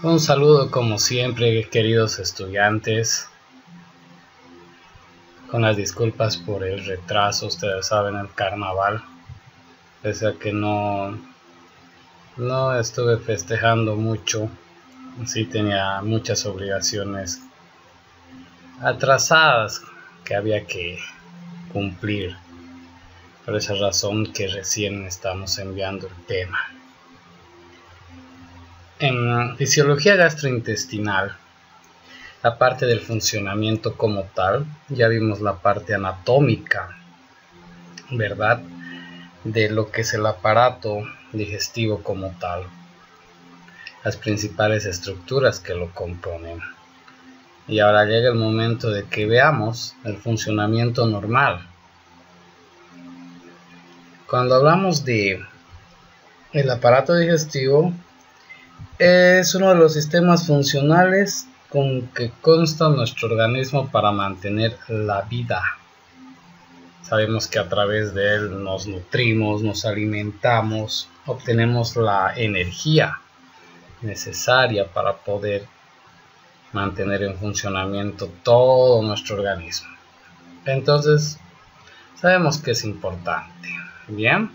Un saludo como siempre, queridos estudiantes, con las disculpas por el retraso. Ustedes saben, el carnaval, pese a que no estuve festejando mucho, sí tenía muchas obligaciones atrasadas que había que cumplir. Por esa razón que recién estamos enviando el tema. En fisiología gastrointestinal, la parte del funcionamiento como tal, ya vimos la parte anatómica, ¿verdad? De lo que es el aparato digestivo como tal, las principales estructuras que lo componen. Y ahora llega el momento de que veamos el funcionamiento normal. Cuando hablamos de el aparato digestivo, es uno de los sistemas funcionales con que consta nuestro organismo para mantener la vida. Sabemos que a través de él nos nutrimos, nos alimentamos, obtenemos la energía necesaria para poder mantener en funcionamiento todo nuestro organismo. Entonces, sabemos que es importante. Bien,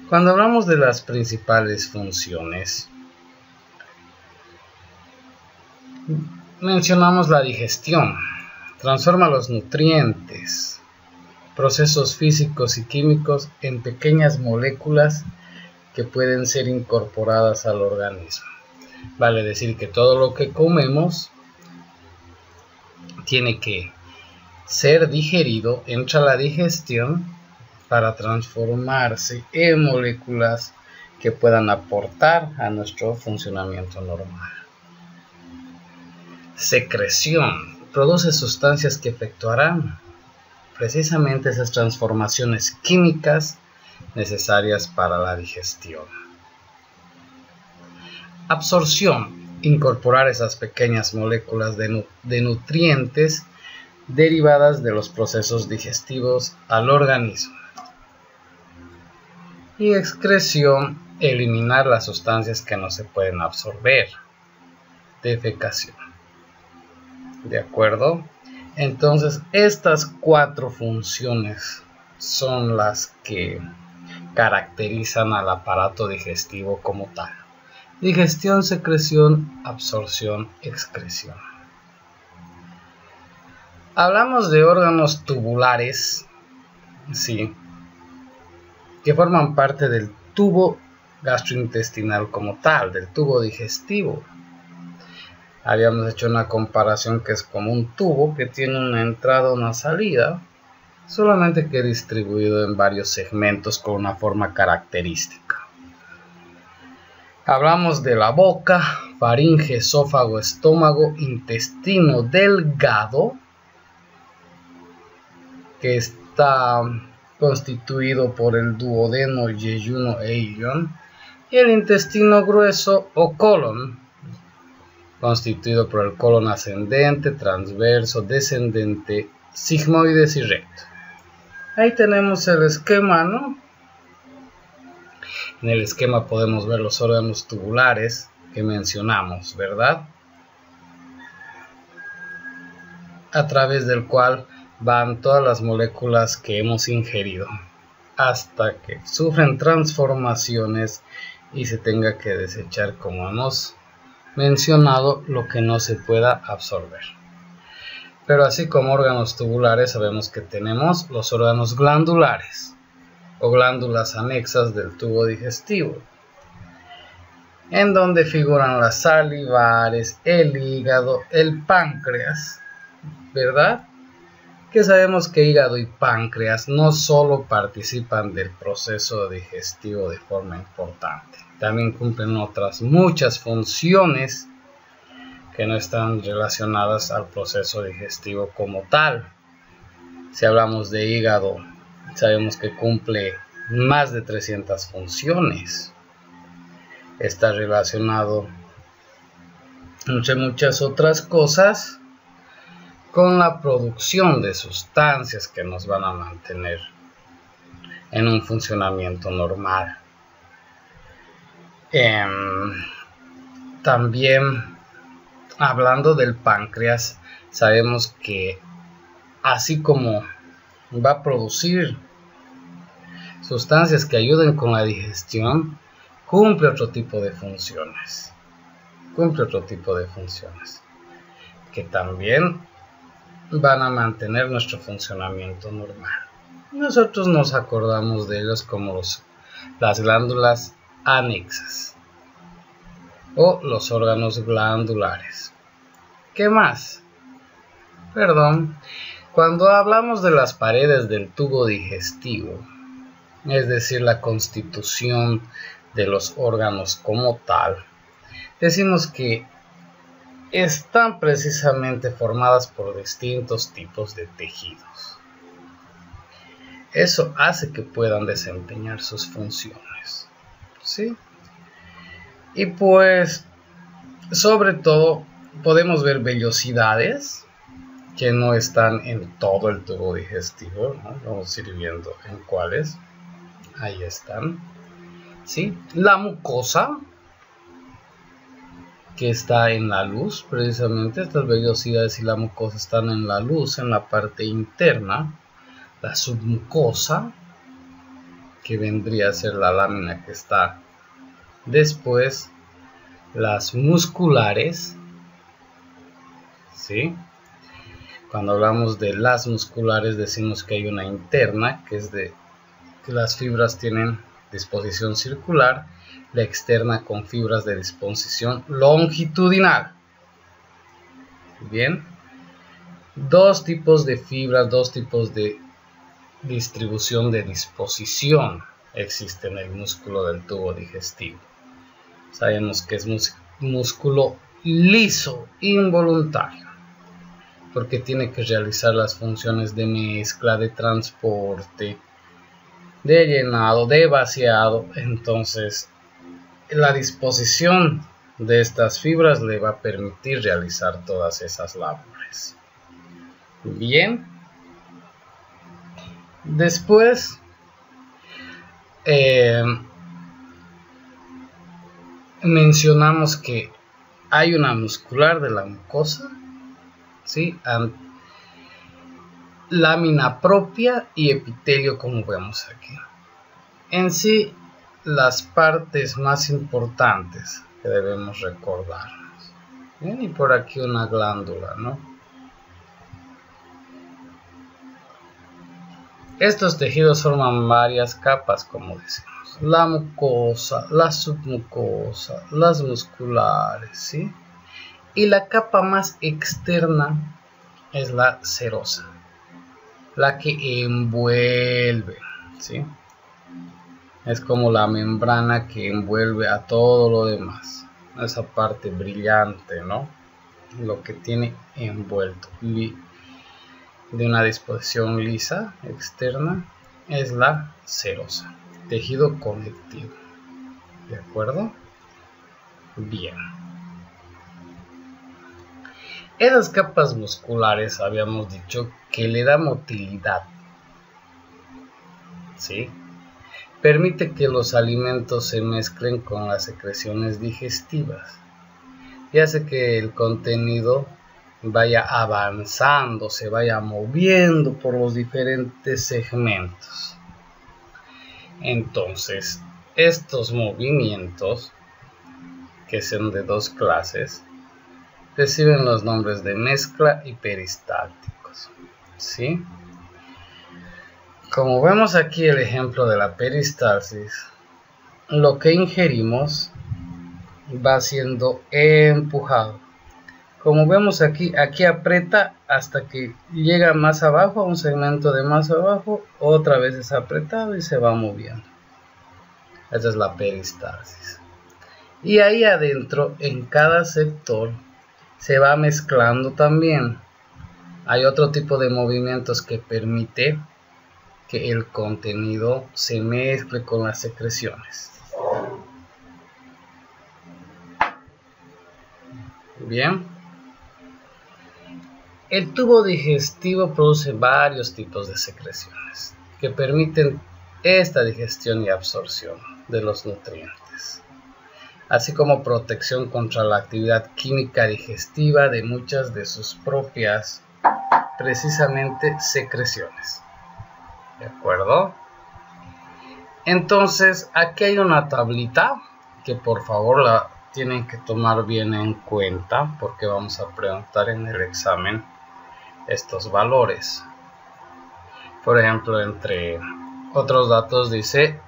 cuando hablamos de las principales funciones, mencionamos la digestión. Transforma los nutrientes, procesos físicos y químicos en pequeñas moléculas que pueden ser incorporadas al organismo. Vale decir que todo lo que comemos tiene que ser digerido, entra a la digestión para transformarse en moléculas que puedan aportar a nuestro funcionamiento normal. Secreción. Produce sustancias que efectuarán precisamente esas transformaciones químicas necesarias para la digestión. Absorción. Incorporar esas pequeñas moléculas de nutrientes derivadas de los procesos digestivos al organismo. Y excreción. Eliminar las sustancias que no se pueden absorber. Defecación. ¿De acuerdo? Entonces, estas 4 funciones son las que caracterizan al aparato digestivo como tal. Digestión, secreción, absorción, excreción. Hablamos de órganos tubulares, sí, que forman parte del tubo gastrointestinal como tal, del tubo digestivo. Habíamos hecho una comparación que es como un tubo que tiene una entrada o una salida, solamente que distribuido en varios segmentos con una forma característica. Hablamos de la boca, faringe, esófago, estómago, intestino delgado, que está constituido por el duodeno, yeyuno e ilion, y el intestino grueso o colon, constituido por el colon ascendente, transverso, descendente, sigmoides y recto. Ahí tenemos el esquema, ¿no? En el esquema podemos ver los órganos tubulares que mencionamos, ¿verdad? A través del cual van todas las moléculas que hemos ingerido hasta que sufren transformaciones y se tenga que desechar, como hemos mencionado, lo que no se pueda absorber. Pero así como órganos tubulares, sabemos que tenemos los órganos glandulares o glándulas anexas del tubo digestivo, en donde figuran las salivares, el hígado, el páncreas, ¿verdad? Que sabemos que hígado y páncreas no solo participan del proceso digestivo de forma importante, también cumplen otras muchas funciones que no están relacionadas al proceso digestivo como tal. Si hablamos de hígado, sabemos que cumple más de 300 funciones. Está relacionado entre muchas otras cosas con la producción de sustancias que nos van a mantener en un funcionamiento normal. También, hablando del páncreas, sabemos que así como va a producir sustancias que ayuden con la digestión, cumple otro tipo de funciones. Que también van a mantener nuestro funcionamiento normal. Nosotros nos acordamos de ellos como las glándulas anexas o los órganos glandulares. ¿Qué más? Cuando hablamos de las paredes del tubo digestivo, es decir, la constitución de los órganos como tal, decimos que están precisamente formadas por distintos tipos de tejidos. Eso hace que puedan desempeñar sus funciones, ¿sí? Y pues, sobre todo, podemos ver vellosidades que no están en todo el tubo digestivo, ¿no? Vamos a ir viendo en cuáles. Ahí están, ¿sí? La mucosa, que está en la luz, precisamente estas vellosidades y la mucosa están en la luz, en la parte interna. La submucosa, que vendría a ser la lámina que está después. Las musculares, ¿sí? Cuando hablamos de las musculares decimos que hay una interna, que es de que las fibras tienen disposición circular, la externa con fibras de disposición longitudinal. Bien, dos tipos de fibras, dos tipos de distribución de disposición existe en el músculo del tubo digestivo. Sabemos que es músculo liso, involuntario, porque tiene que realizar las funciones de mezcla, de transporte, de llenado, de vaciado. Entonces, la disposición de estas fibras le va a permitir realizar todas esas labores. Bien. Después, mencionamos que hay una muscular de la mucosa, ¿sí? Lámina propia y epitelio, como vemos aquí. En sí, las partes más importantes que debemos recordarnos. Bien, y por aquí una glándula, ¿no? Estos tejidos forman varias capas, como decimos. La mucosa, la submucosa, las musculares, ¿sí? Y la capa más externa es la serosa, la que envuelve, ¿sí? Es como la membrana que envuelve a todo lo demás. Esa parte brillante, ¿no? Lo que tiene envuelto de una disposición lisa externa es la serosa, tejido conectivo. ¿De acuerdo? Bien. Esas capas musculares habíamos dicho que le da motilidad, ¿sí? Permite que los alimentos se mezclen con las secreciones digestivas y hace que el contenido vaya avanzando, se vaya moviendo por los diferentes segmentos. Entonces, estos movimientos, que son de dos clases, reciben los nombres de mezcla y peristálticos, ¿sí? Como vemos aquí el ejemplo de la peristalsis, lo que ingerimos va siendo empujado. Como vemos aquí aprieta hasta que llega más abajo, a un segmento de más abajo, otra vez es apretado y se va moviendo. Esa es la peristalsis. Y ahí adentro, en cada sector, se va mezclando también. Hay otro tipo de movimientos que permite que el contenido se mezcle con las secreciones. Bien. El tubo digestivo produce varios tipos de secreciones que permiten esta digestión y absorción de los nutrientes. así como protección contra la actividad química digestiva de muchas de sus propias, precisamente, secreciones. ¿De acuerdo? Entonces, aquí hay una tablita que por favor la tienen que tomar bien en cuenta porque vamos a preguntar en el examen estos valores. Por ejemplo, entre otros datos dice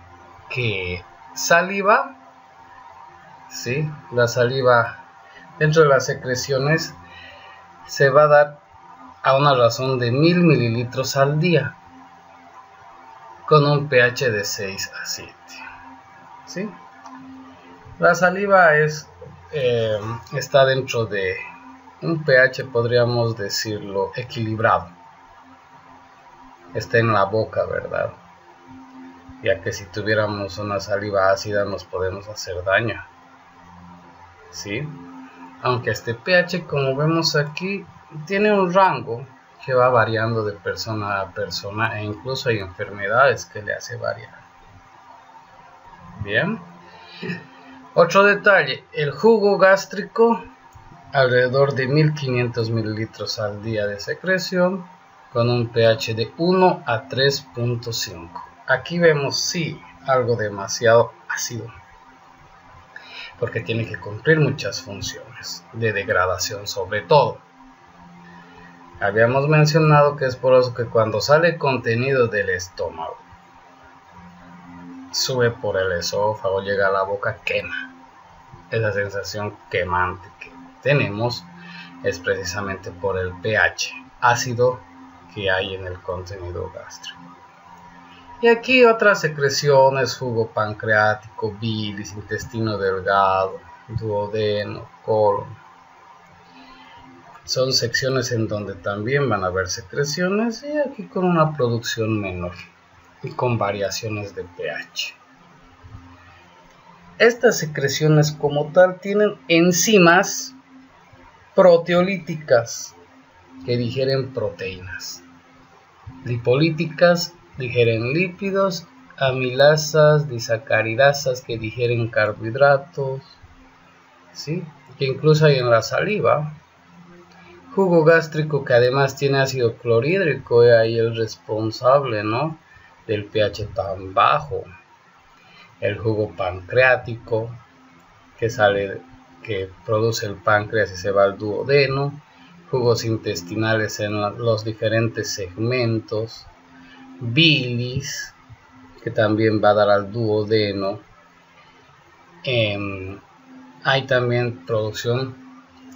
que saliva, ¿sí? La saliva dentro de las secreciones se va a dar a una razón de 1000 mililitros al día con un pH de 6 a 7, ¿sí? La saliva está dentro de un pH, podríamos decirlo, equilibrado. Está en la boca, ¿verdad? Ya que si tuviéramos una saliva ácida nos podemos hacer daño, ¿sí? Aunque este pH, como vemos aquí, tiene un rango que va variando de persona a persona e incluso hay enfermedades que le hace variar. Bien. Otro detalle, el jugo gástrico, alrededor de 1500 mililitros al día de secreción, con un pH de 1 a 3.5. Aquí vemos sí algo demasiado ácido, porque tiene que cumplir muchas funciones de degradación sobre todo. Habíamos mencionado que es por eso que cuando sale contenido del estómago, sube por el esófago, llega a la boca, quema. Esa sensación quemante que tenemos es precisamente por el pH ácido que hay en el contenido gástrico. Y aquí otras secreciones, jugo pancreático, bilis, intestino delgado, duodeno, colon. Son secciones en donde también van a haber secreciones y aquí con una producción menor y con variaciones de pH. Estas secreciones como tal tienen enzimas proteolíticas que digieren proteínas, lipolíticas digieren lípidos, amilasas, disacaridasas que digieren carbohidratos, ¿sí? Que incluso hay en la saliva. Jugo gástrico que además tiene ácido clorhídrico, y ahí el responsable, ¿no?, del pH tan bajo. El jugo pancreático que produce el páncreas y se va al duodeno. Jugos intestinales en los diferentes segmentos. Bilis que también va a dar al duodeno. Hay también producción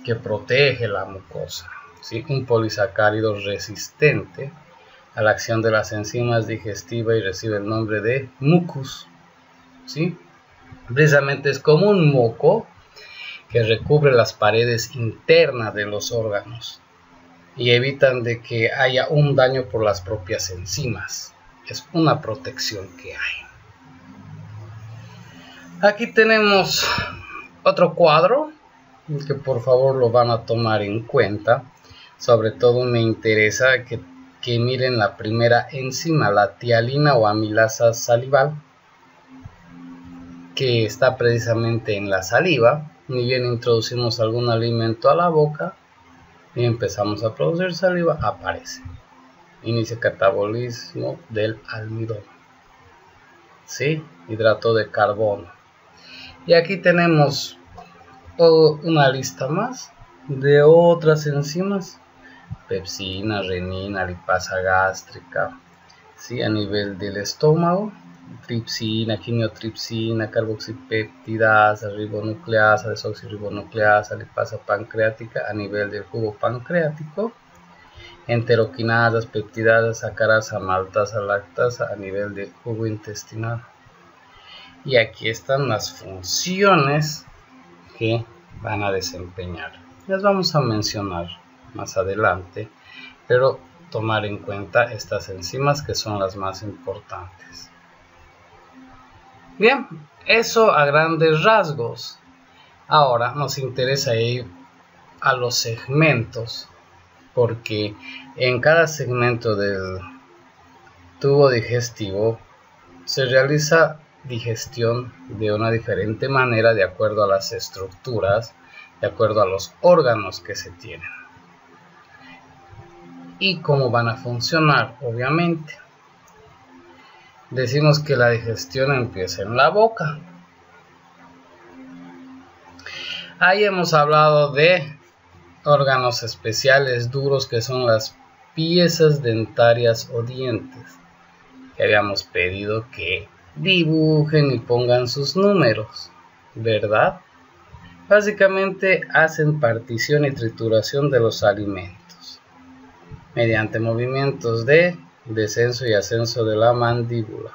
que protege la mucosa, ¿sí? Un polisacárido resistente a la acción de las enzimas digestivas y recibe el nombre de mucus, ¿sí? Precisamente es como un moco que recubre las paredes internas de los órganos y evitan de que haya un daño por las propias enzimas. Es una protección que hay. Aquí tenemos otro cuadro que por favor lo van a tomar en cuenta. Sobre todo me interesa que miren la primera enzima, la tialina o amilasa salival, que está precisamente en la saliva. Ni bien introducimos algún alimento a la boca y empezamos a producir saliva, aparece. Inicia el catabolismo del almidón, ¿sí? Hidrato de carbono. Y aquí tenemos una lista más de otras enzimas: pepsina, renina, lipasa gástrica, ¿sí? A nivel del estómago, tripsina, quimiotripsina, carboxipeptidasa, ribonucleasa, desoxirribonucleasa, lipasa pancreática a nivel del jugo pancreático, enteroquinasas, peptidasas, sacarasa, maltasa, lactasa a nivel del jugo intestinal. Y aquí están las funciones que van a desempeñar. Las vamos a mencionar más adelante, pero tomar en cuenta estas enzimas que son las más importantes. Bien, eso a grandes rasgos. Ahora nos interesa ir a los segmentos, porque en cada segmento del tubo digestivo se realiza digestión de una diferente manera de acuerdo a las estructuras, de acuerdo a los órganos que se tienen y cómo van a funcionar, obviamente. Decimos que la digestión empieza en la boca. Ahí hemos hablado de órganos especiales duros que son las piezas dentarias o dientes, que habíamos pedido que dibujen y pongan sus números, ¿verdad? Básicamente hacen partición y trituración de los alimentos mediante movimientos de descenso y ascenso de la mandíbula,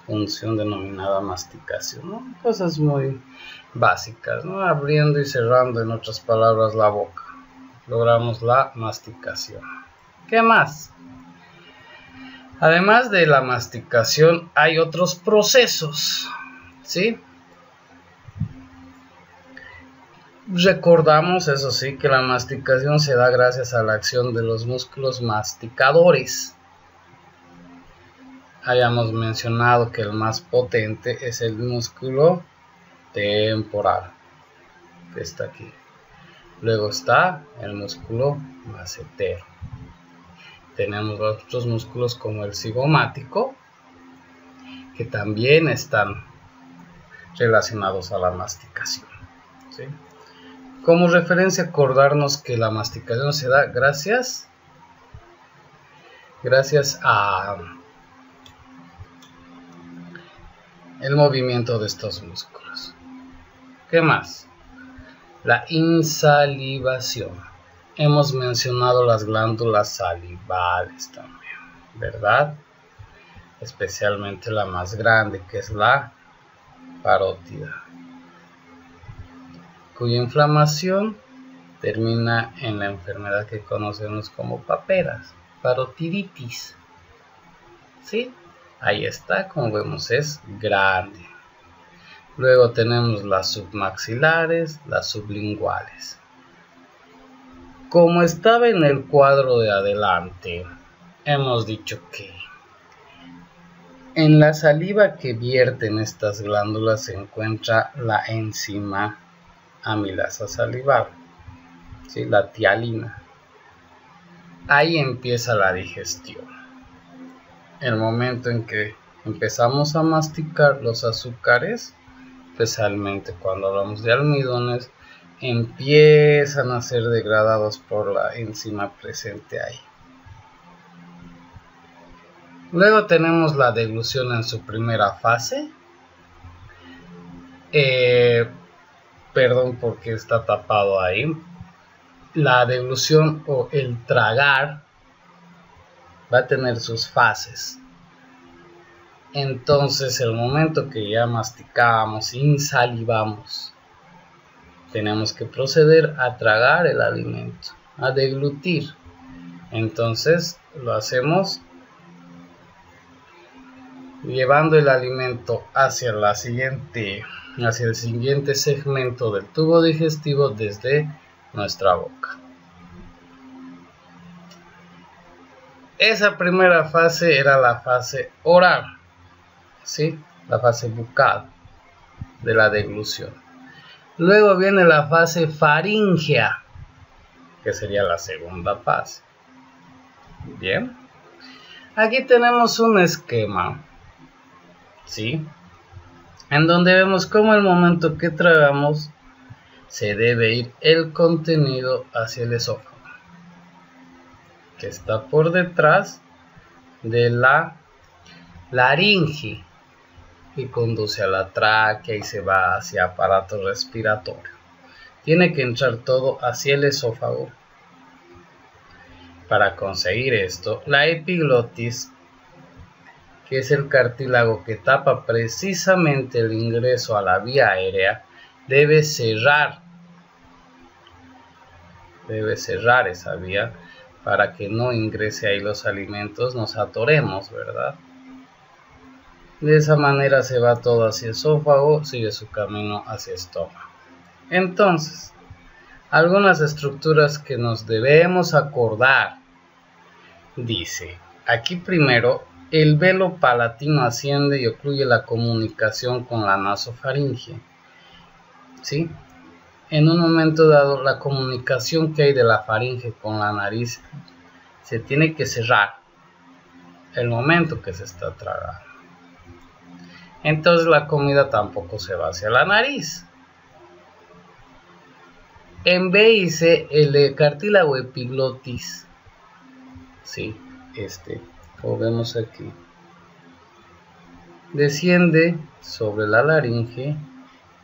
función denominada masticación, ¿no? Cosas muy básicas, ¿no? Abriendo y cerrando, en otras palabras, la boca. Logramos la masticación. ¿Qué más? Además de la masticación, hay otros procesos, ¿sí? Recordamos, eso sí, que la masticación se da gracias a la acción de los músculos masticadores. Habíamos mencionado que el más potente es el músculo temporal, que está aquí. Luego está el músculo macetero. Tenemos otros músculos como el cigomático, que también están relacionados a la masticación, ¿sí? Como referencia, acordarnos que la masticación se da gracias a el movimiento de estos músculos. ¿Qué más? La insalivación. Hemos mencionado las glándulas salivales también, ¿verdad? Especialmente la más grande, que es la parótida, cuya inflamación termina en la enfermedad que conocemos como paperas, parotiditis. ¿Sí? Ahí está, como vemos, es grande. Luego tenemos las submaxilares, las sublinguales. Como estaba en el cuadro de adelante, hemos dicho que en la saliva que vierten estas glándulas se encuentra la enzima amilasa salival, ¿sí? La tialina. Ahí empieza la digestión. El momento en que empezamos a masticar los azúcares, especialmente cuando hablamos de almidones, empiezan a ser degradados por la enzima presente ahí. Luego tenemos la deglución en su primera fase. Perdón porque está tapado ahí. La deglución o el tragar va a tener sus fases. Entonces, el momento que ya masticamos, insalivamos, tenemos que proceder a tragar el alimento, a deglutir. Entonces, lo hacemos llevando el alimento hacia el siguiente segmento del tubo digestivo desde nuestra boca. Esa primera fase era la fase oral, ¿sí? La fase bucal de la deglución. Luego viene la fase faríngea, que sería la segunda fase. Bien. Aquí tenemos un esquema, ¿sí? En donde vemos cómo al momento que tragamos se debe ir el contenido hacia el esófago, que está por detrás de la laringe, y conduce a la tráquea y se va hacia aparato respiratorio. Tiene que entrar todo hacia el esófago. Para conseguir esto, la epiglotis, que es el cartílago que tapa precisamente el ingreso a la vía aérea, debe cerrar esa vía para que no ingrese ahí los alimentos, nos atoremos, ¿verdad? De esa manera se va todo hacia el esófago, sigue su camino hacia estómago. Entonces, algunas estructuras que nos debemos acordar. Dice, aquí primero el velo palatino asciende y ocluye la comunicación con la nasofaringe. ¿Sí? En un momento dado, la comunicación que hay de la faringe con la nariz se tiene que cerrar el momento que se está tragando. Entonces la comida tampoco se va hacia la nariz. En B y C, el cartílago epiglotis, ¿sí? Como vemos aquí, desciende sobre la laringe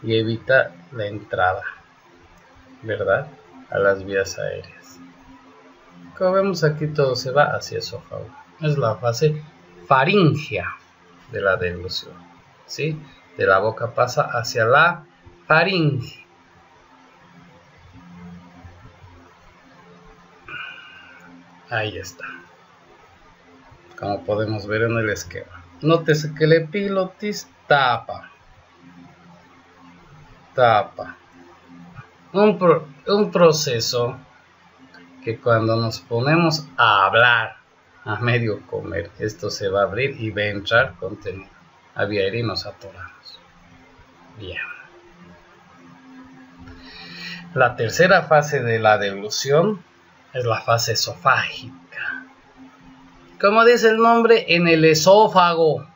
y evita la entrada, ¿verdad?, a las vías aéreas. Como vemos aquí, todo se va hacia esófago. Es la fase faringea de la deglución, ¿sí? De la boca pasa hacia la faringe. Ahí está, como podemos ver en el esquema. Nótese que el epiglotis tapa. Un proceso que cuando nos ponemos a hablar a medio comer, esto se va a abrir y va a entrar contenido a vía aérea y nos atoramos. Bien. La tercera fase de la deglución es la fase esofágica. Como dice el nombre, en el esófago.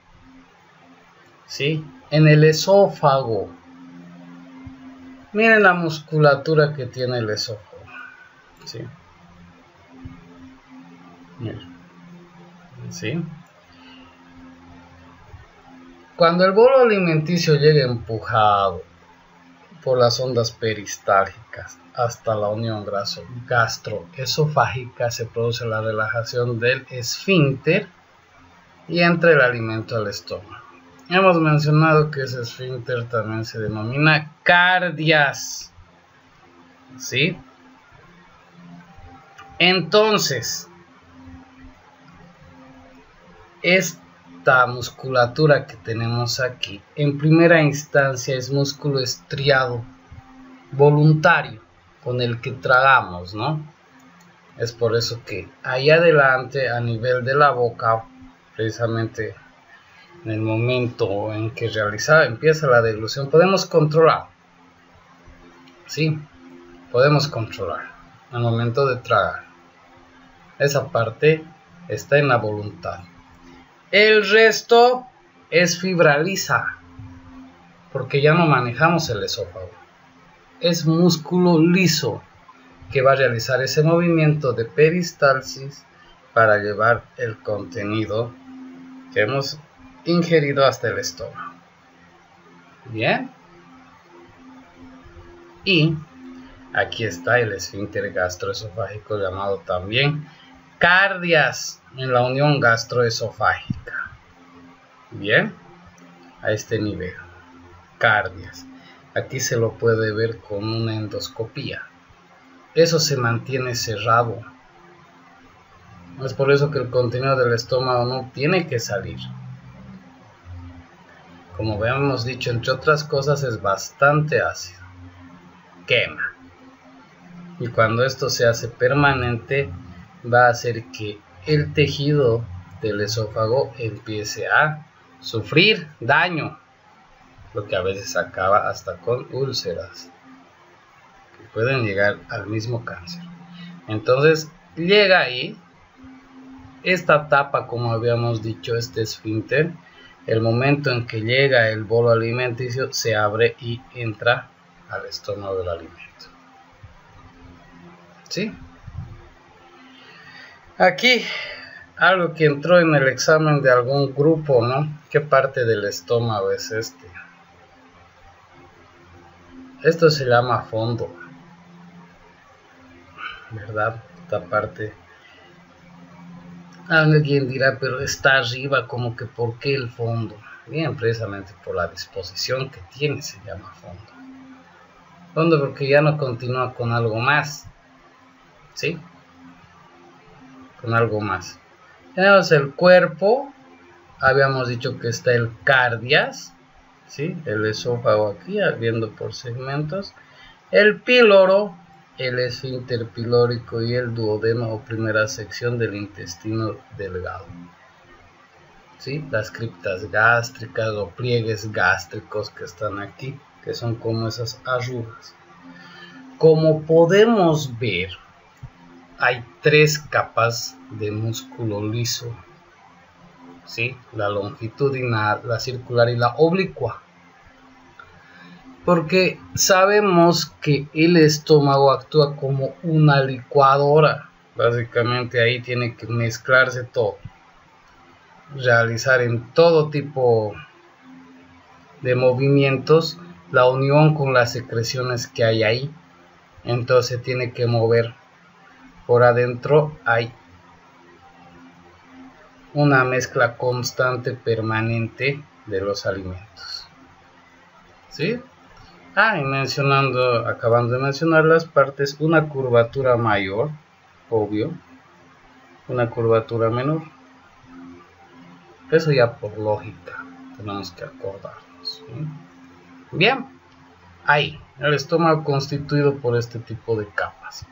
¿Sí? En el esófago. Miren la musculatura que tiene el esófago. ¿Sí? Miren. ¿Sí? Cuando el bolo alimenticio llega empujado por las ondas peristálgicas hasta la unión gastroesofágica, se produce la relajación del esfínter y entra el alimento al estómago. Hemos mencionado que ese esfínter también se denomina cardias, ¿sí? Entonces, esta musculatura que tenemos aquí, en primera instancia es músculo estriado voluntario con el que tragamos, ¿no? Es por eso que ahí adelante, a nivel de la boca, precisamente en el momento en que empieza la deglución, podemos controlar, ¿sí? Podemos controlar al momento de tragar. Esa parte está en la voluntad. El resto es fibra lisa, porque ya no manejamos el esófago. Es músculo liso que va a realizar ese movimiento de peristalsis para llevar el contenido que hemos ingerido hasta el estómago. Bien. Y aquí está el esfínter gastroesofágico, llamado también cardias, en la unión gastroesofágica. Bien, a este nivel, cardias. Aquí se lo puede ver con una endoscopía. Eso se mantiene cerrado. Es por eso que el contenido del estómago no tiene que salir. Como habíamos dicho, entre otras cosas, es bastante ácido. Quema. Y cuando esto se hace permanente, va a hacer que el tejido del esófago empiece a sufrir daño, lo que a veces acaba hasta con úlceras, que pueden llegar al mismo cáncer. Entonces llega ahí esta tapa, como habíamos dicho, este esfínter. El momento en que llega el bolo alimenticio, se abre y entra al estómago del alimento. ¿Sí? Aquí algo que entró en el examen de algún grupo, ¿no? ¿Qué parte del estómago es este? Esto se llama fondo, ¿verdad? Esta parte. Alguien dirá, pero está arriba, como que ¿por qué el fondo? Bien, precisamente por la disposición que tiene se llama fondo. Fondo porque ya no continúa con algo más, ¿sí? Con algo más. Tenemos el cuerpo, habíamos dicho que está el cardias, ¿sí? El esófago aquí, viendo por segmentos. El píloro, el esfínter pilórico y el duodeno o primera sección del intestino delgado. ¿sí? Las criptas gástricas o pliegues gástricos que están aquí, que son como esas arrugas. Como podemos ver, hay 3 capas de músculo liso, ¿sí? La longitudinal, la circular y la oblicua. Porque sabemos que el estómago actúa como una licuadora. Básicamente ahí tiene que mezclarse todo, realizar en todo tipo de movimientos la unión con las secreciones que hay ahí. Entonces tiene que mover por adentro, hay una mezcla constante, permanente de los alimentos, ¿sí? Y acabando de mencionar las partes, una curvatura mayor, obvio, una curvatura menor. Eso ya por lógica tenemos que acordarnos, ¿sí? Bien, ahí, el estómago constituido por este tipo de capas.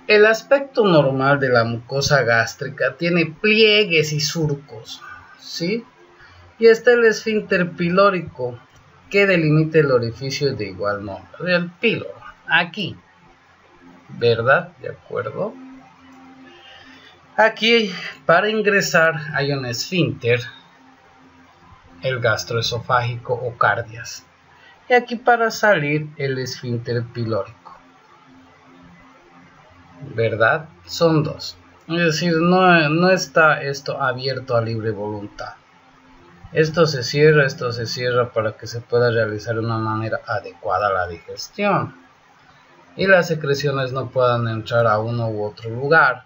El aspecto normal de la mucosa gástrica tiene pliegues y surcos, ¿sí? Y está el esfínter pilórico, que delimita el orificio de igual nombre, el píloro, aquí, ¿verdad? ¿De acuerdo? Aquí, para ingresar, hay un esfínter, el gastroesofágico o cardias, y aquí para salir, el esfínter pilórico, ¿verdad? Son 2. Es decir, no está esto abierto a libre voluntad. Esto se cierra para que se pueda realizar de una manera adecuada la digestión. Y las secreciones no puedan entrar a uno u otro lugar.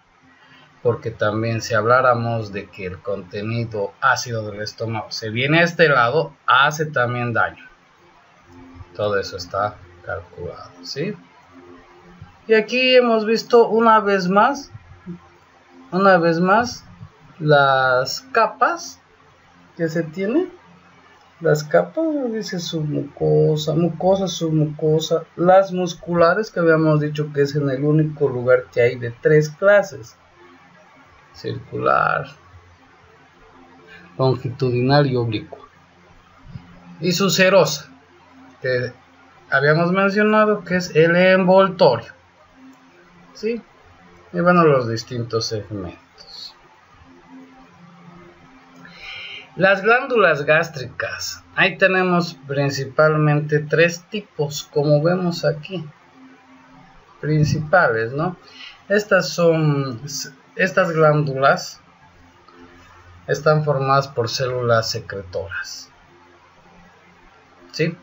Porque también si habláramos de que el contenido ácido del estómago se viene a este lado, hace también daño. Todo eso está calculado, ¿sí? Y aquí hemos visto una vez más las capas que se tienen. Las capas, dice submucosa, mucosa, submucosa, las musculares que habíamos dicho que es en el único lugar que hay de 3 clases: circular, longitudinal y oblicua. Y su serosa, que habíamos mencionado que es el envoltorio, ¿sí? Y bueno, los distintos segmentos. Las glándulas gástricas, ahí tenemos principalmente 3 tipos, como vemos aquí, principales, ¿no? Estas glándulas están formadas por células secretoras, ¿sí?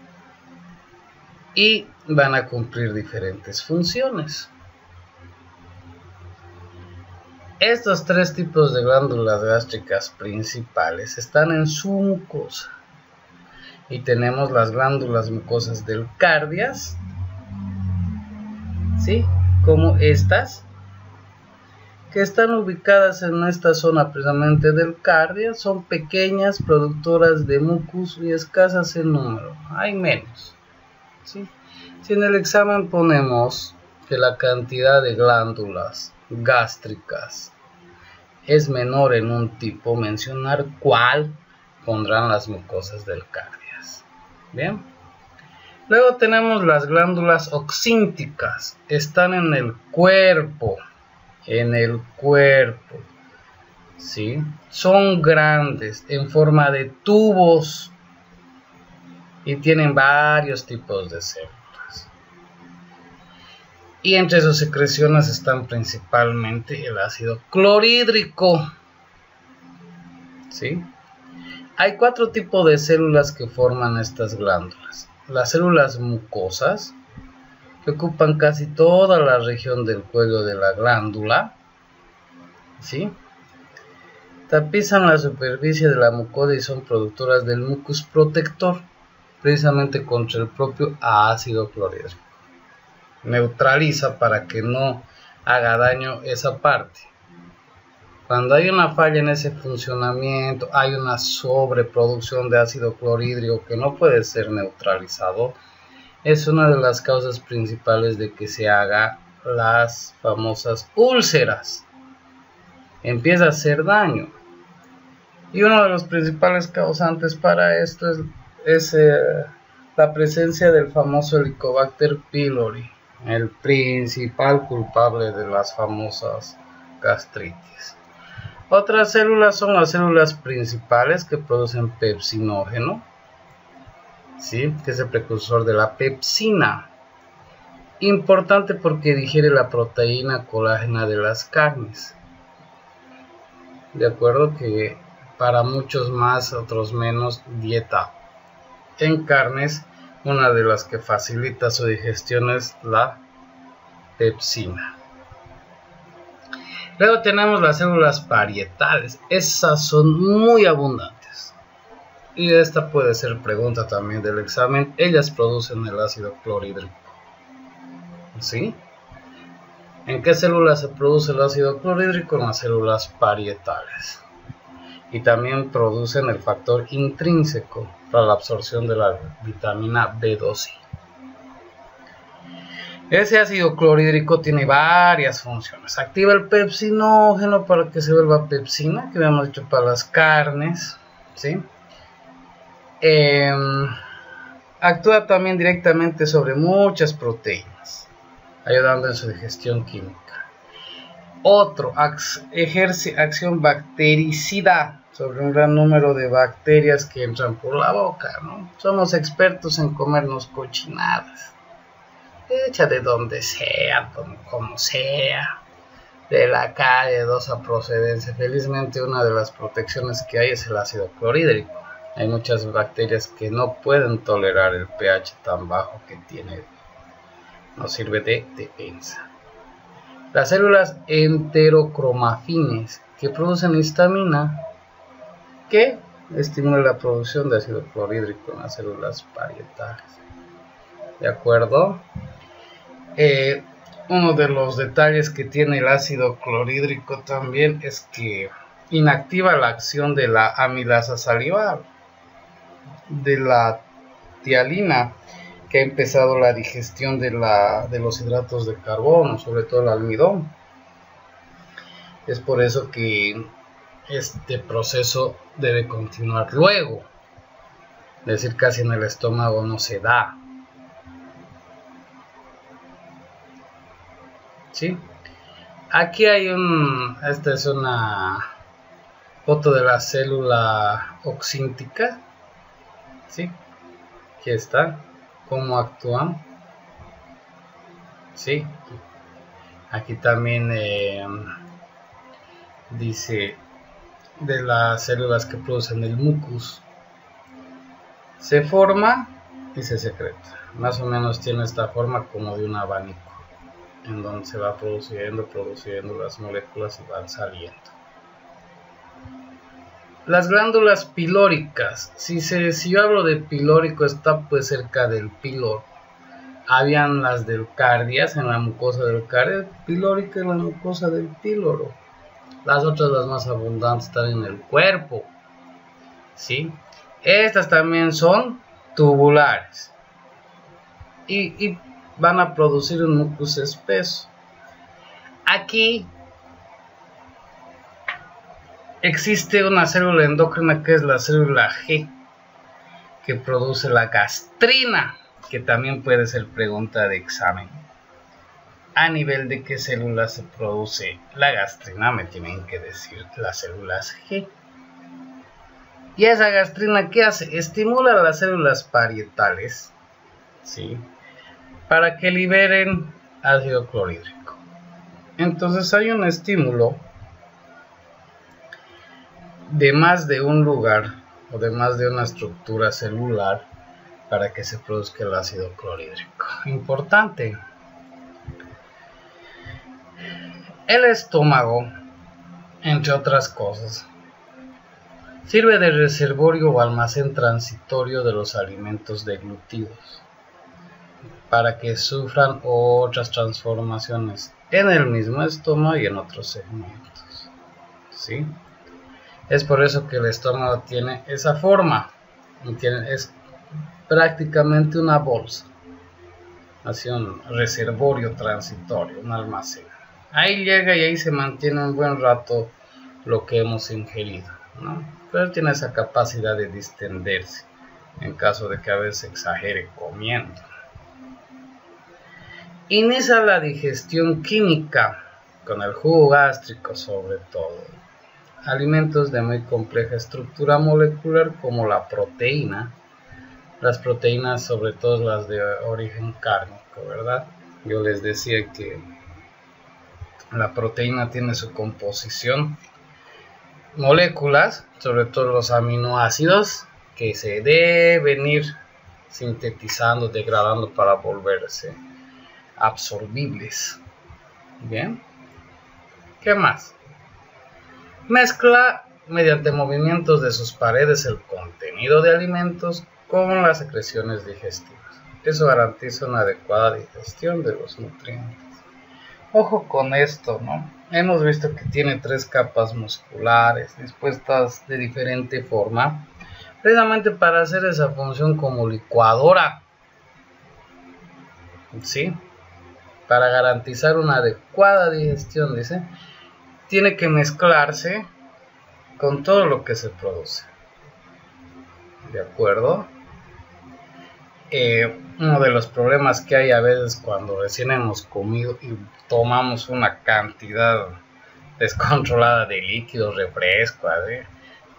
Y van a cumplir diferentes funciones. Estos 3 tipos de glándulas gástricas principales están en su mucosa. Y tenemos las glándulas mucosas del cardias, ¿sí? Como estas, que están ubicadas en esta zona precisamente del cardias. Son pequeñas, productoras de mucus y escasas en número. Hay menos, ¿sí? Si en el examen ponemos que la cantidad de glándulas gástricas es menor en un tipo, mencionar cuál pondrán las mucosas del cardias. Bien. Luego tenemos las glándulas oxínticas. Están en el cuerpo. ¿Sí? Son grandes, en forma de tubos. Y tienen varios tipos de células. Y entre sus secreciones están principalmente el ácido clorhídrico, ¿sí? Hay 4 tipos de células que forman estas glándulas. Las células mucosas, que ocupan casi toda la región del cuello de la glándula, ¿sí? Tapizan la superficie de la mucosa y son productoras del mucus protector, precisamente contra el propio ácido clorhídrico. Neutraliza para que no haga daño esa parte. Cuando hay una falla en ese funcionamiento, hay una sobreproducción de ácido clorhídrico que no puede ser neutralizado, es una de las causas principales de que se haga las famosas úlceras. Empieza a hacer daño. Y uno de los principales causantes para esto es la presencia del famoso Helicobacter pylori, el principal culpable de las famosas gastritis. Otras células son las células principales que producen pepsinógeno, ¿sí? Que es el precursor de la pepsina. Importante porque digiere la proteína colágena de las carnes. De acuerdo que para muchos más, otros menos, dieta en carnes, una de las que facilita su digestión es la pepsina. Luego tenemos las células parietales. Esas son muy abundantes. Y esta puede ser pregunta también del examen. Ellas producen el ácido clorhídrico. ¿Sí? ¿En qué células se produce el ácido clorhídrico? En las células parietales. Y también producen el factor intrínseco para la absorción de la vitamina B12. Ese ácido clorhídrico tiene varias funciones. Activa el pepsinógeno para que se vuelva pepsina, que habíamos dicho para las carnes, ¿sí? Actúa también directamente sobre muchas proteínas, ayudando en su digestión química. Otro, ejerce acción bactericida sobre un gran número de bacterias que entran por la boca, ¿no? Somos expertos en comernos cochinadas. Hecha de donde sea, como sea, de la calle, de dudosa procedencia. Felizmente una de las protecciones que hay es el ácido clorhídrico. Hay muchas bacterias que no pueden tolerar el pH tan bajo que tiene. Nos sirve de defensa. Las células enterocromafines que producen histamina, que estimula la producción de ácido clorhídrico en las células parietales. ¿De acuerdo? Uno de los detalles que tiene el ácido clorhídrico también es que inactiva la acción de la amilasa salival, de la tialina, que ha empezado la digestión de los hidratos de carbono, sobre todo el almidón. Es por eso que este proceso debe continuar luego. Es decir, casi en el estómago no se da. ¿Sí? Aquí hay esta es una foto de la célula oxíntica. ¿Sí? Aquí está. Cómo actúan. ¿Sí? Aquí también dice de las células que producen el mucus. Se forma y se secreta. Más o menos tiene esta forma como de un abanico, en donde se va produciendo las moléculas y van saliendo. Las glándulas pilóricas. Si yo hablo de pilórico, está pues cerca del píloro. Habían las del cardias, en la mucosa del cardio, pilórica en la mucosa del píloro. Las otras, las más abundantes, están en el cuerpo. ¿Sí? Estas también son tubulares. Y van a producir un mucus espeso. Aquí existe una célula endocrina que es la célula G, que produce la gastrina, que también puede ser pregunta de examen. A nivel de qué célula se produce la gastrina, me tienen que decir las células G. Y esa gastrina, ¿qué hace? Estimula a las células parietales, ¿sí?, para que liberen ácido clorhídrico. Entonces hay un estímulo de más de un lugar o de más de una estructura celular para que se produzca el ácido clorhídrico. Importante. El estómago, entre otras cosas, sirve de reservorio o almacén transitorio de los alimentos deglutidos para que sufran otras transformaciones en el mismo estómago y en otros segmentos. ¿Sí? Es por eso que el estómago tiene esa forma. Es prácticamente una bolsa. Así, un reservorio transitorio, un almacén. Ahí llega y ahí se mantiene un buen rato lo que hemos ingerido. ¿no? Pero tiene esa capacidad de distenderse en caso de que a veces exagere comiendo. Inicia la digestión química con el jugo gástrico sobre todo. Alimentos de muy compleja estructura molecular como la proteína. Las proteínas, sobre todo las de origen cárnico, ¿verdad? Yo les decía que la proteína tiene su composición, moléculas, sobre todo los aminoácidos, que se deben ir sintetizando, degradando para volverse absorbibles. Bien. ¿Qué más? Mezcla mediante movimientos de sus paredes el contenido de alimentos con las secreciones digestivas. Eso garantiza una adecuada digestión de los nutrientes. Ojo con esto, ¿no? Hemos visto que tiene 3 capas musculares dispuestas de diferente forma, precisamente para hacer esa función como licuadora, ¿sí? Para garantizar una adecuada digestión, dice, tiene que mezclarse con todo lo que se produce. ¿De acuerdo? Uno de los problemas que hay a veces cuando recién hemos comido y tomamos una cantidad descontrolada de líquidos, refrescos,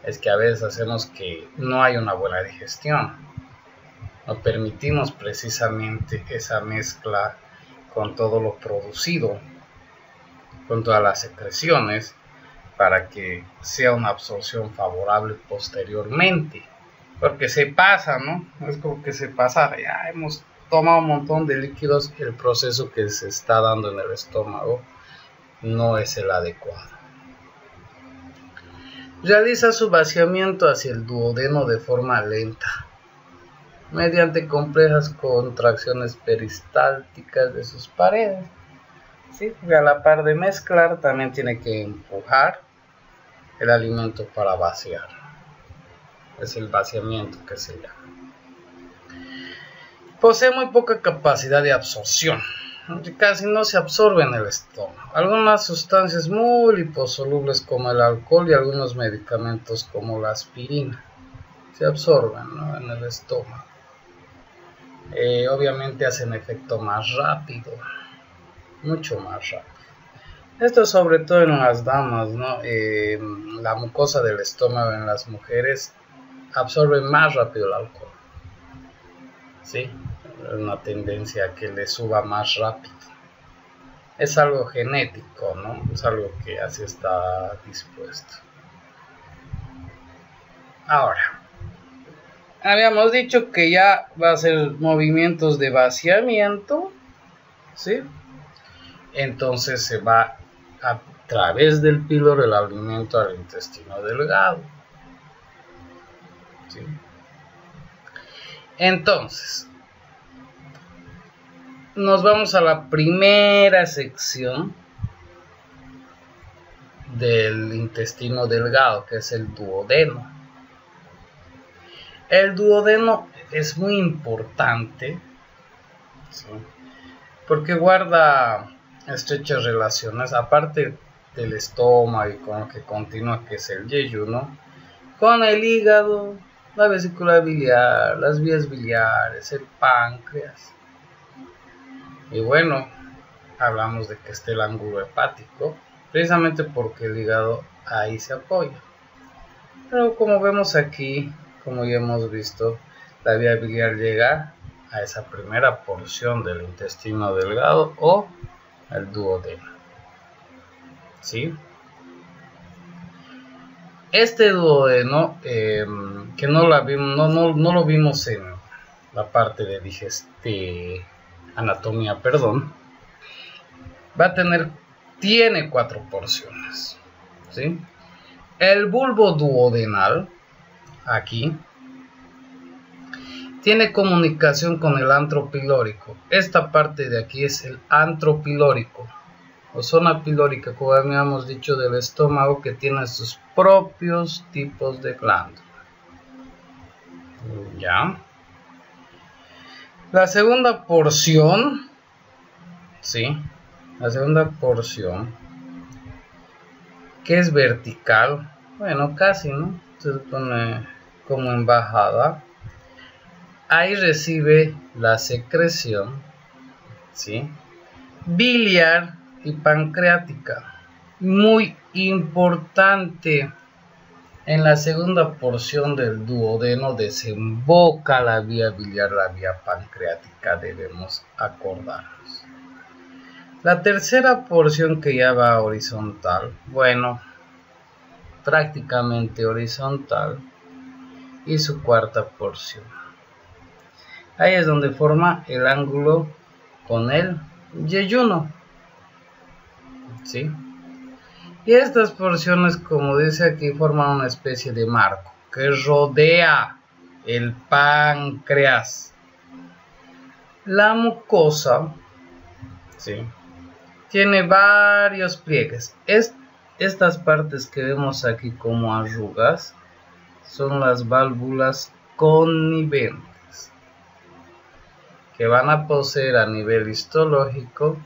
es que a veces hacemos que no hay una buena digestión. No permitimos precisamente esa mezcla con todo lo producido, con todas las secreciones, para que sea una absorción favorable posteriormente. Porque se pasa, ¿no? Es como que se pasa, ya hemos tomado un montón de líquidos, el proceso que se está dando en el estómago no es el adecuado. Realiza su vaciamiento hacia el duodeno de forma lenta, mediante complejas contracciones peristálticas de sus paredes. ¿Sí? Y a la par de mezclar, también tiene que empujar el alimento para vaciar. Es el vaciamiento que se llama. Posee muy poca capacidad de absorción. Casi no se absorbe en el estómago. Algunas sustancias muy liposolubles como el alcohol y algunos medicamentos como la aspirina se absorben, ¿no?, en el estómago. Obviamente hacen efecto más rápido, mucho más rápido. Esto sobre todo en las damas, ¿no? La mucosa del estómago en las mujeres absorbe más rápido el alcohol. ¿Sí? Es una tendencia a que le suba más rápido. Es algo genético, ¿no? Es algo que así está dispuesto. Ahora, habíamos dicho que ya va a hacer movimientos de vaciamiento, ¿sí? Entonces se va a través del píloro el alimento al intestino delgado, ¿sí? Entonces, nos vamos a la primera sección del intestino delgado, que es el duodeno. El duodeno es muy importante, ¿sí?, porque guarda estrechas relaciones, aparte del estómago y con lo que continúa, que es el yeyuno, con el hígado, la vesícula biliar, las vías biliares, el páncreas. Y bueno, hablamos de que esté el ángulo hepático, precisamente porque el hígado ahí se apoya. Pero como vemos aquí, como ya hemos visto, la vía biliar llega a esa primera porción del intestino delgado o al duodeno, ¿sí? Este duodeno, que no lo vimos en la parte de anatomía, tiene 4 porciones, ¿sí? El bulbo duodenal, aquí, tiene comunicación con el antro pilórico. Esta parte de aquí es el antro pilórico o zona pilórica, como habíamos dicho, del estómago, que tiene sus propios tipos de glándula. Ya. La segunda porción, ¿sí?, la segunda porción, que es vertical, bueno, casi, ¿no? Se pone como embajada. Ahí recibe la secreción, ¿sí? Biliar y pancreática. Muy importante. En la segunda porción del duodeno desemboca la vía biliar, la vía pancreática, debemos acordarnos. La tercera porción, que ya va horizontal, bueno, prácticamente horizontal, y su cuarta porción. Ahí es donde forma el ángulo con el yeyuno, ¿sí? Y estas porciones, como dice aquí, forman una especie de marco que rodea el páncreas. La mucosa, ¿sí?, tiene varios pliegues. Estas partes que vemos aquí como arrugas son las válvulas conniventes, que van a poseer a nivel histológico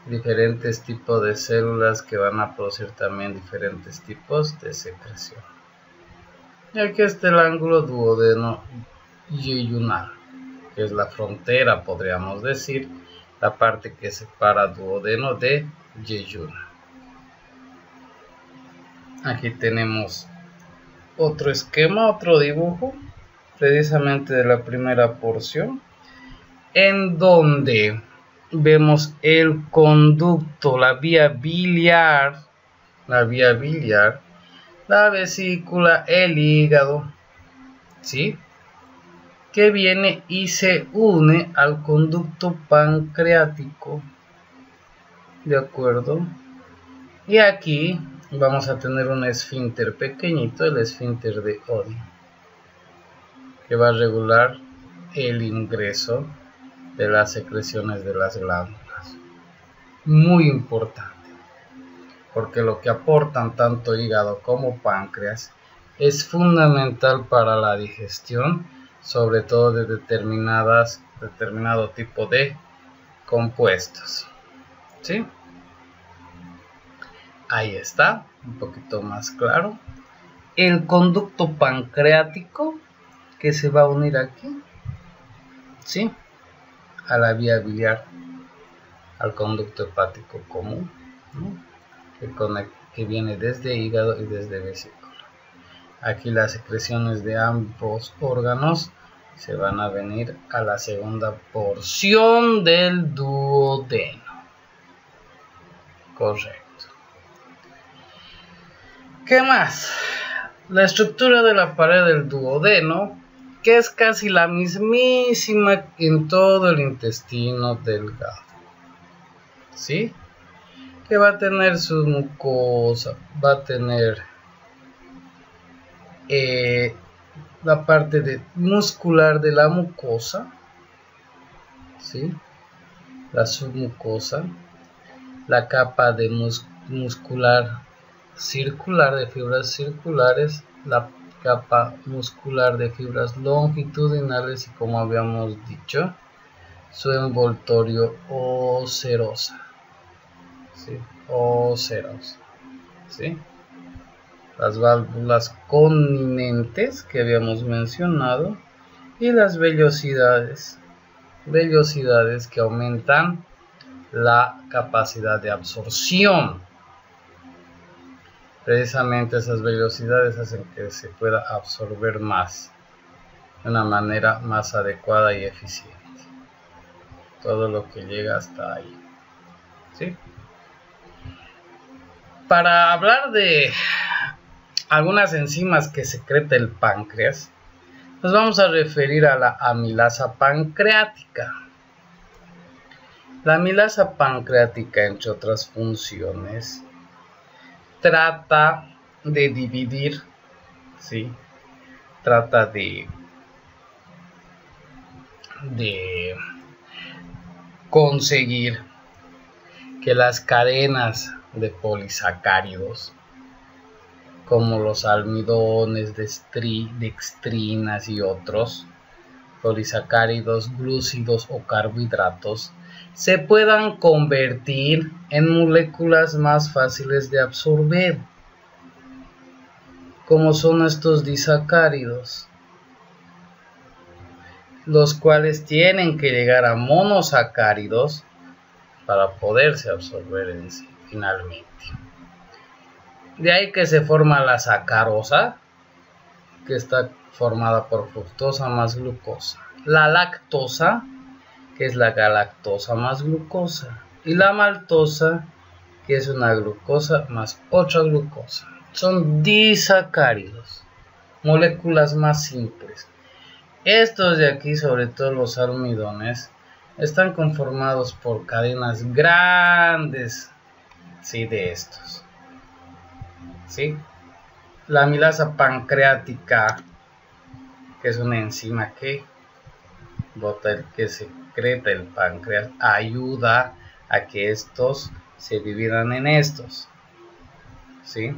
diferentes tipos de células que van a producir también diferentes tipos de secreción. Y aquí está el ángulo duodeno yeyunal, que es la frontera, podríamos decir, la parte que separa duodeno de yeyuna. Aquí tenemos otro esquema, otro dibujo, precisamente de la primera porción, en donde vemos el conducto, la vía biliar, la vesícula, el hígado, ¿sí?, que viene y se une al conducto pancreático, ¿de acuerdo? Y aquí vamos a tener un esfínter pequeñito, el esfínter de Oddi, que va a regular el ingreso de las secreciones de las glándulas. Muy importante, porque lo que aportan tanto hígado como páncreas es fundamental para la digestión, sobre todo de determinado tipo de compuestos, ¿sí? Ahí está, un poquito más claro. El conducto pancreático, que se va a unir aquí, ¿sí?, a la vía biliar, al conducto hepático común, ¿no?, que viene desde hígado y desde vesícula. Aquí las secreciones de ambos órganos se van a venir a la segunda porción del duodeno. Correcto. ¿Qué más? La estructura de la pared del duodeno, que es casi la mismísima en todo el intestino delgado, ¿sí?, que va a tener su mucosa, va a tener la parte muscular de la mucosa, ¿sí?, la submucosa, la capa de muscular circular, de fibras circulares, la capa muscular de fibras longitudinales y, como habíamos dicho, su envoltorio ocerosa, ¿sí?, ocerosa, ¿sí?, las válvulas conniventes que habíamos mencionado, y las vellosidades que aumentan la capacidad de absorción. Precisamente esas vellosidades hacen que se pueda absorber más, de una manera más adecuada y eficiente, todo lo que llega hasta ahí, ¿sí? Para hablar de algunas enzimas que secreta el páncreas, nos vamos a referir a la amilasa pancreática. La amilasa pancreática, entre otras funciones, trata de dividir, ¿sí?, trata de conseguir que las cadenas de polisacáridos, como los almidones, dextrinas y otros polisacáridos, glúcidos o carbohidratos, se puedan convertir en moléculas más fáciles de absorber. como son estos disacáridos, los cuales tienen que llegar a monosacáridos para poderse absorber en sí finalmente. De ahí que se forma la sacarosa, que está formada por fructosa más glucosa, la lactosa, que es la galactosa más glucosa, y la maltosa, que es una glucosa más otra glucosa. Son disacáridos, moléculas más simples. Estos de aquí, sobre todo los almidones, están conformados por cadenas grandes, ¿sí? De estos, ¿sí? La amilasa pancreática, que es una enzima que secreta el páncreas, ayuda a que estos se dividan en estos, ¿sí?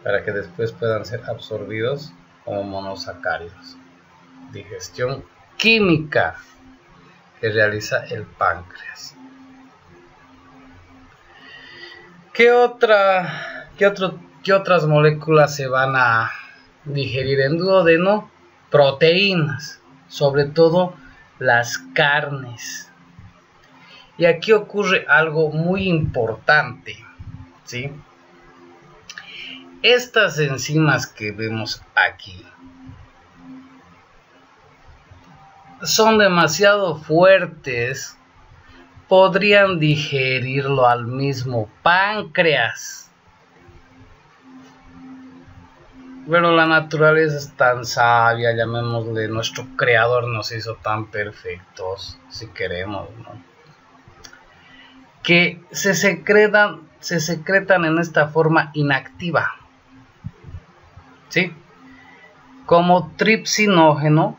Para que después puedan ser absorbidos como monosacáridos. Digestión química que realiza el páncreas. ¿Qué otras moléculas se van a digerir en duodeno? Proteínas, sobre todo las carnes. Y aquí ocurre algo muy importante, ¿sí? Estas enzimas que vemos aquí son demasiado fuertes, podrían digerirlo al mismo páncreas. Pero la naturaleza es tan sabia, llamémosle, nuestro creador nos hizo tan perfectos, si queremos, ¿no? Que se secretan en esta forma inactiva, ¿sí? Como tripsinógeno,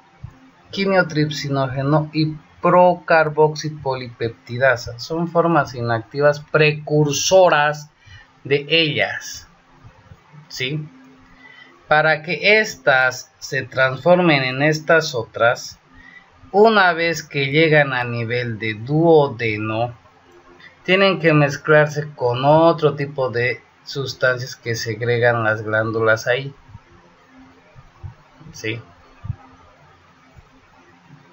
quimiotripsinógeno y procarboxipolipeptidasa. Son formas inactivas precursoras de ellas, ¿sí? Para que éstas se transformen en estas otras, una vez que llegan a nivel de duodeno, tienen que mezclarse con otro tipo de sustancias que segregan las glándulas ahí, ¿sí?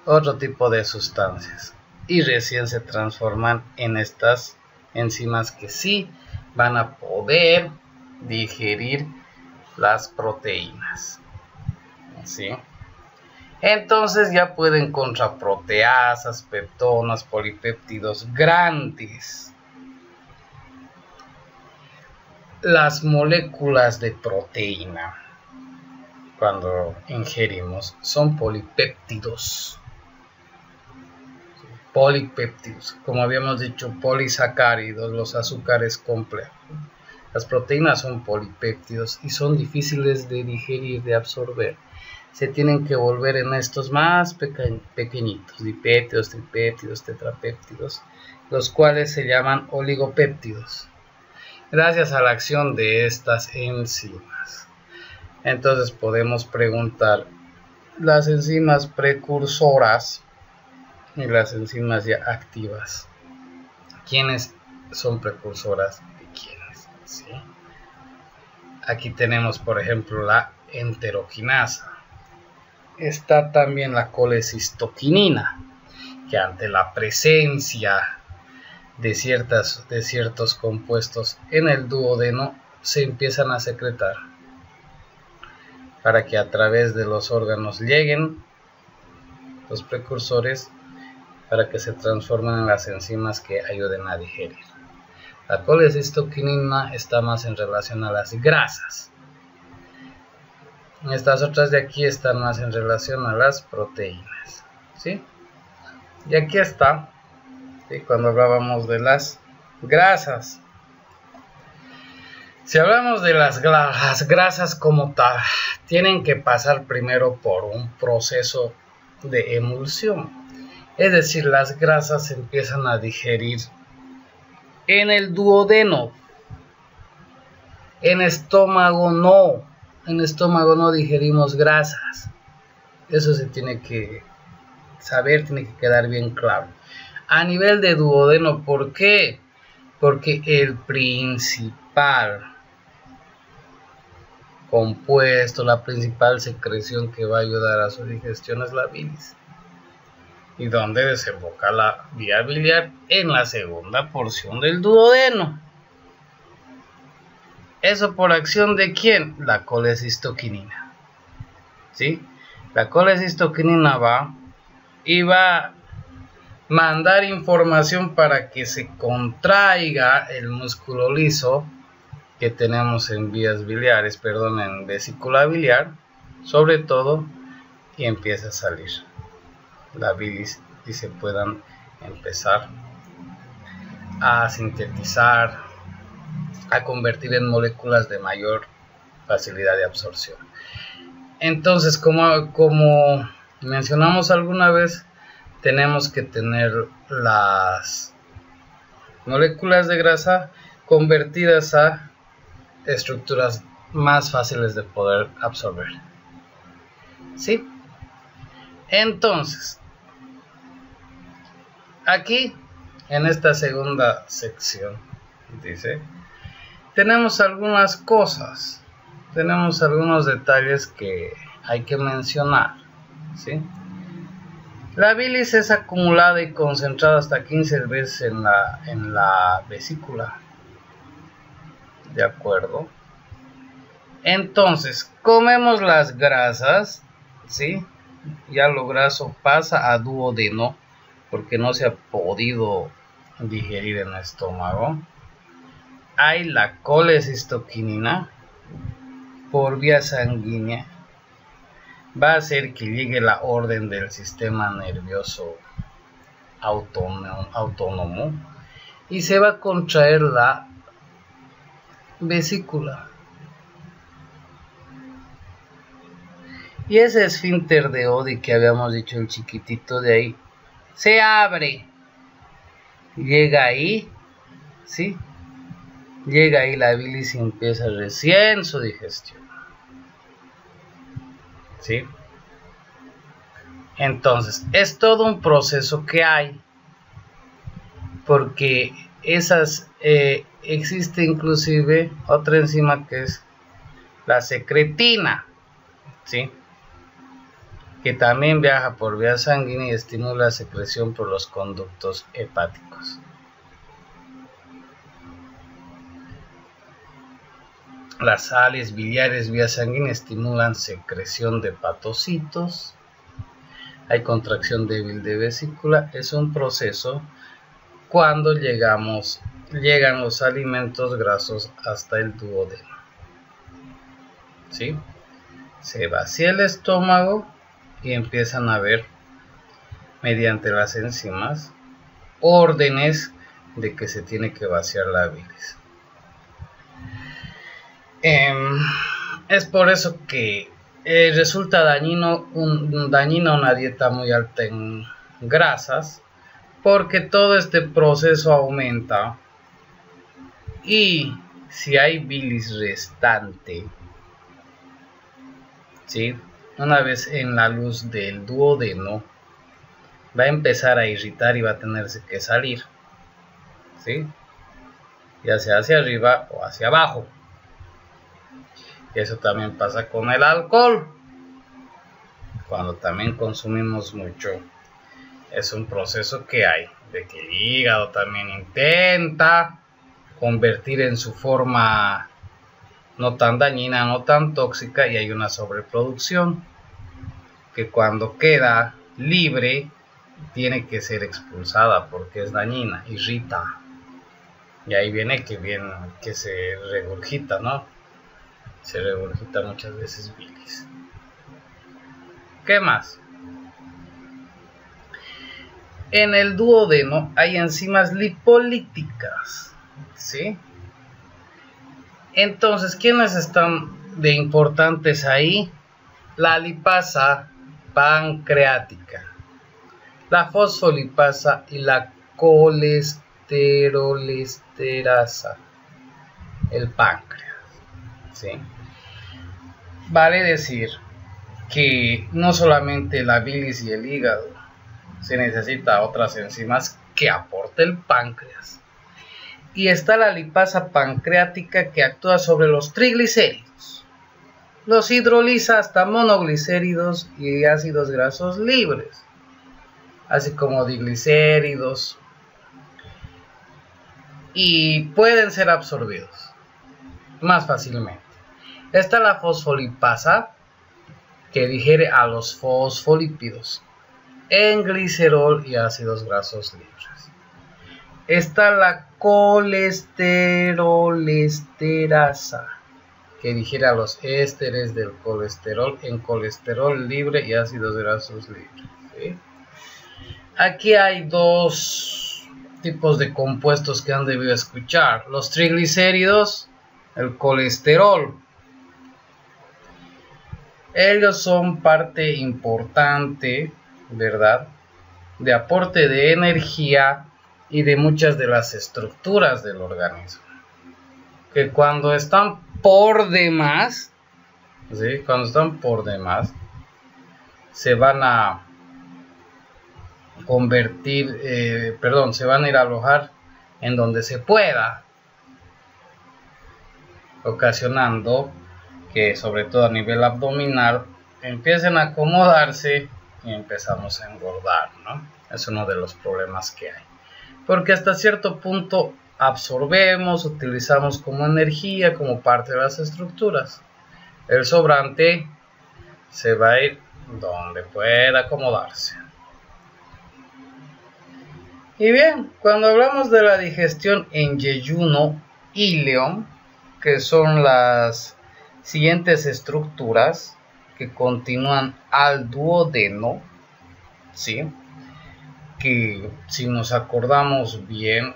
Otro tipo de sustancias, y recién se transforman en estas enzimas que sí van a poder digerir las proteínas, ¿sí? Entonces ya pueden contra proteasas, peptonas, polipéptidos grandes. Las moléculas de proteína, cuando ingerimos, son polipéptidos. Polipéptidos, como habíamos dicho, polisacáridos, los azúcares complejos. Las proteínas son polipéptidos y son difíciles de digerir, de absorber. Se tienen que volver en estos más pequeñitos, dipéptidos, tripéptidos, tetrapéptidos, los cuales se llaman oligopéptidos, gracias a la acción de estas enzimas. Entonces podemos preguntar, las enzimas precursoras y las enzimas ya activas, ¿quiénes son precursoras de quiénes? ¿Sí? Aquí tenemos, por ejemplo, la enteroquinasa. Está también la colecistoquinina, que ante la presencia de ciertos compuestos en el duodeno se empiezan a secretar para que a través de los órganos lleguen los precursores para que se transformen en las enzimas que ayuden a digerir. La colecistoquinina está más en relación a las grasas. Estas otras de aquí están más en relación a las proteínas, ¿sí? Y aquí está, ¿sí? Cuando hablábamos de las grasas. Si hablamos de las grasas como tal, tienen que pasar primero por un proceso de emulsión. Es decir, las grasas se empiezan a digerir en el duodeno. En estómago no. En estómago no digerimos grasas. Eso se tiene que saber, tiene que quedar bien claro. A nivel de duodeno, ¿por qué? Porque el principal compuesto, la principal secreción que va a ayudar a su digestión es la bilis. ¿Y dónde desemboca la vía biliar? En la segunda porción del duodeno. ¿Eso por acción de quién? La colecistoquinina. ¿Sí? La colecistoquinina va a mandar información para que se contraiga el músculo liso que tenemos en vías biliares, en vesícula biliar, sobre todo, y empieza a salir la bilis y se puedan empezar a sintetizar, a convertir en moléculas de mayor facilidad de absorción. Entonces, como mencionamos alguna vez, tenemos que tener las moléculas de grasa convertidas a estructuras más fáciles de poder absorber. ¿Sí? Entonces, aquí en esta segunda sección dice, tenemos algunas cosas, tenemos algunos detalles que hay que mencionar, ¿sí? La bilis es acumulada y concentrada hasta 15 veces en la vesícula. ¿De acuerdo? Entonces, comemos las grasas, ¿sí? Ya lo graso pasa a duodeno porque no se ha podido digerir en el estómago. Hay la colecistoquinina por vía sanguínea. Va a hacer que llegue la orden del sistema nervioso autónomo y se va a contraer la vesícula. Y ese esfínter de Oddi que habíamos dicho, el chiquitito de ahí, se abre. Llega ahí, ¿sí? Llega ahí la bilis y empieza recién su digestión. ¿Sí? Entonces, es todo un proceso que hay. Porque existe inclusive otra enzima que es la secretina, ¿sí? Que también viaja por vía sanguínea y estimula la secreción por los conductos hepáticos. Las sales biliares vía sanguínea estimulan secreción de hepatocitos. Hay contracción débil de vesícula. Es un proceso cuando llegan los alimentos grasos hasta el duodeno. ¿Sí? Se vacía el estómago y empiezan a ver, mediante las enzimas, órdenes de que se tiene que vaciar la bilis. Es por eso que resulta dañina una dieta muy alta en grasas, porque todo este proceso aumenta y si hay bilis restante, ¿sí? Una vez en la luz del duodeno, va a empezar a irritar y va a tenerse que salir, ¿sí? Ya sea hacia arriba o hacia abajo. Y eso también pasa con el alcohol. Cuando también consumimos mucho, es un proceso que hay, de que el hígado también intenta convertir en su forma no tan dañina, no tan tóxica, y hay una sobreproducción que cuando queda libre tiene que ser expulsada porque es dañina, irrita, y ahí viene que se regurgita, ¿no? Se regurgita muchas veces bilis. ¿Qué más? En el duodeno hay enzimas lipolíticas, ¿sí? Entonces, ¿quiénes están de importantes ahí? La lipasa pancreática, la fosfolipasa y la colesterolesterasa, el páncreas, ¿sí? Vale decir que no solamente la bilis y el hígado, se necesita otras enzimas que aporta el páncreas. Y está la lipasa pancreática que actúa sobre los triglicéridos. los hidroliza hasta monoglicéridos y ácidos grasos libres, así como diglicéridos, y pueden ser absorbidos más fácilmente. Está la fosfolipasa, que digiere a los fosfolípidos en glicerol y ácidos grasos libres. Está la colesterolesterasa, que digiere a los ésteres del colesterol en colesterol libre y ácidos grasos libres. ¿Sí? Aquí hay dos tipos de compuestos que han debido escuchar: los triglicéridos, el colesterol. Ellos son parte importante, ¿verdad?, de aporte de energía y de muchas de las estructuras del organismo, que cuando están por demás, ¿sí?, cuando están por demás, se van a convertir, se van a ir a alojar en donde se pueda, ocasionando que, sobre todo a nivel abdominal, empiecen a acomodarse y empezamos a engordar, ¿no? Es uno de los problemas que hay, porque hasta cierto punto absorbemos, utilizamos como energía, como parte de las estructuras. El sobrante se va a ir donde pueda acomodarse. Y bien, cuando hablamos de la digestión en yeyuno íleo, que son las siguientes estructuras que continúan al duodeno, ¿sí?, que, si nos acordamos bien,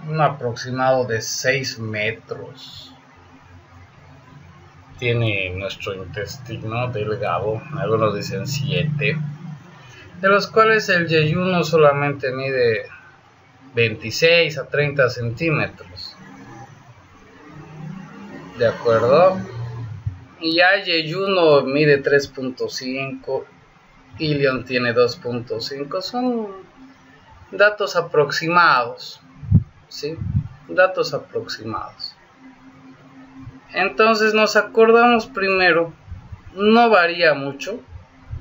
un aproximado de 6 metros tiene nuestro intestino delgado, algunos dicen 7, de los cuales el yeyuno solamente mide 26 a 30 centímetros. ¿De acuerdo? Y ya el yeyuno mide 3.5, íleon tiene 2.5, son datos aproximados, ¿sí? Datos aproximados. Entonces nos acordamos primero, no varía mucho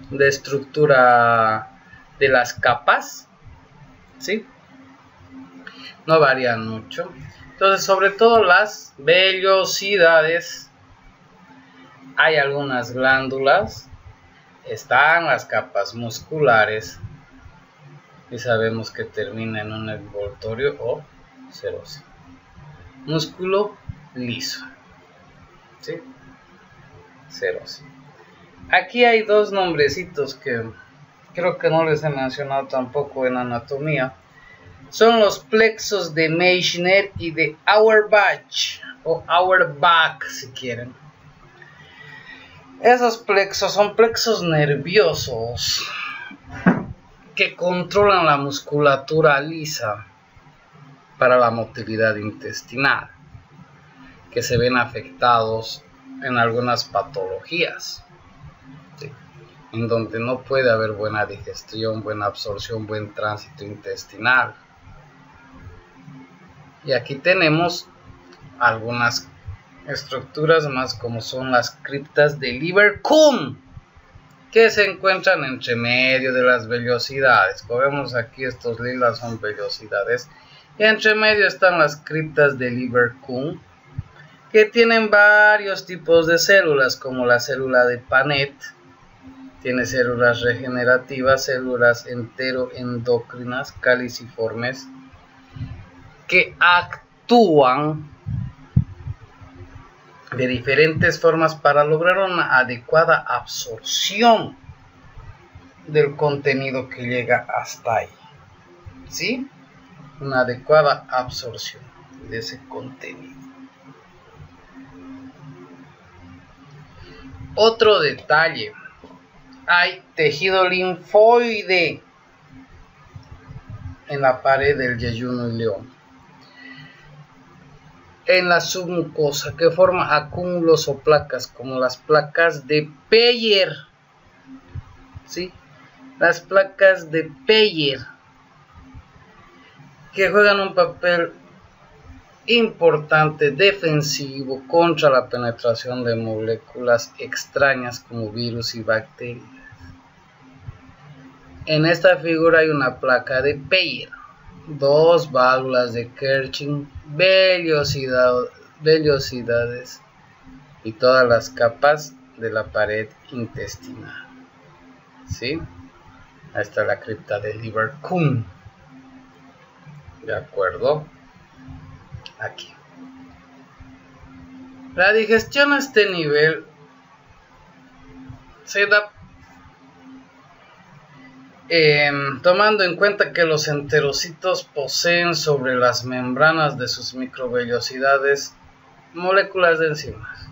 de estructura de las capas, ¿sí? No varían mucho. Entonces, sobre todo las vellosidades, hay algunas glándulas, están las capas musculares, y sabemos que termina en un envoltorio o serosa. Músculo liso, ¿sí? Serosa. Aquí hay dos nombrecitos que creo que no les he mencionado tampoco en anatomía. Son los plexos de Meissner y de Auerbach, o Auerbach si quieren. Esos plexos son plexos nerviosos que controlan la musculatura lisa para la motilidad intestinal, que se ven afectados en algunas patologías, ¿sí?, en donde no puede haber buena digestión, buena absorción, buen tránsito intestinal. Y aquí tenemos algunas estructuras más, como son las criptas de Lieberkühn, que se encuentran entre medio de las vellosidades. Como vemos aquí, estos lilas son vellosidades, y entre medio están las criptas de Lieberkühn, que tienen varios tipos de células, como la célula de Panet, tiene células regenerativas, células enteroendocrinas caliciformes, que actúan de diferentes formas para lograr una adecuada absorción del contenido que llega hasta ahí, ¿sí? Una adecuada absorción de ese contenido. Otro detalle: hay tejido linfoide en la pared del yeyuno ileón, en la submucosa, que forma acúmulos o placas, como las placas de Peyer, ¿sí? Las placas de Peyer, que juegan un papel importante defensivo contra la penetración de moléculas extrañas como virus y bacterias. En esta figura hay una placa de Peyer, 2 válvulas de Kercher, vellosidades y todas las capas de la pared intestinal. ¿Sí? Ahí está la cripta de Lieberkühn. ¿De acuerdo? Aquí. La digestión a este nivel se da tomando en cuenta que los enterocitos poseen sobre las membranas de sus microvellosidades moléculas de enzimas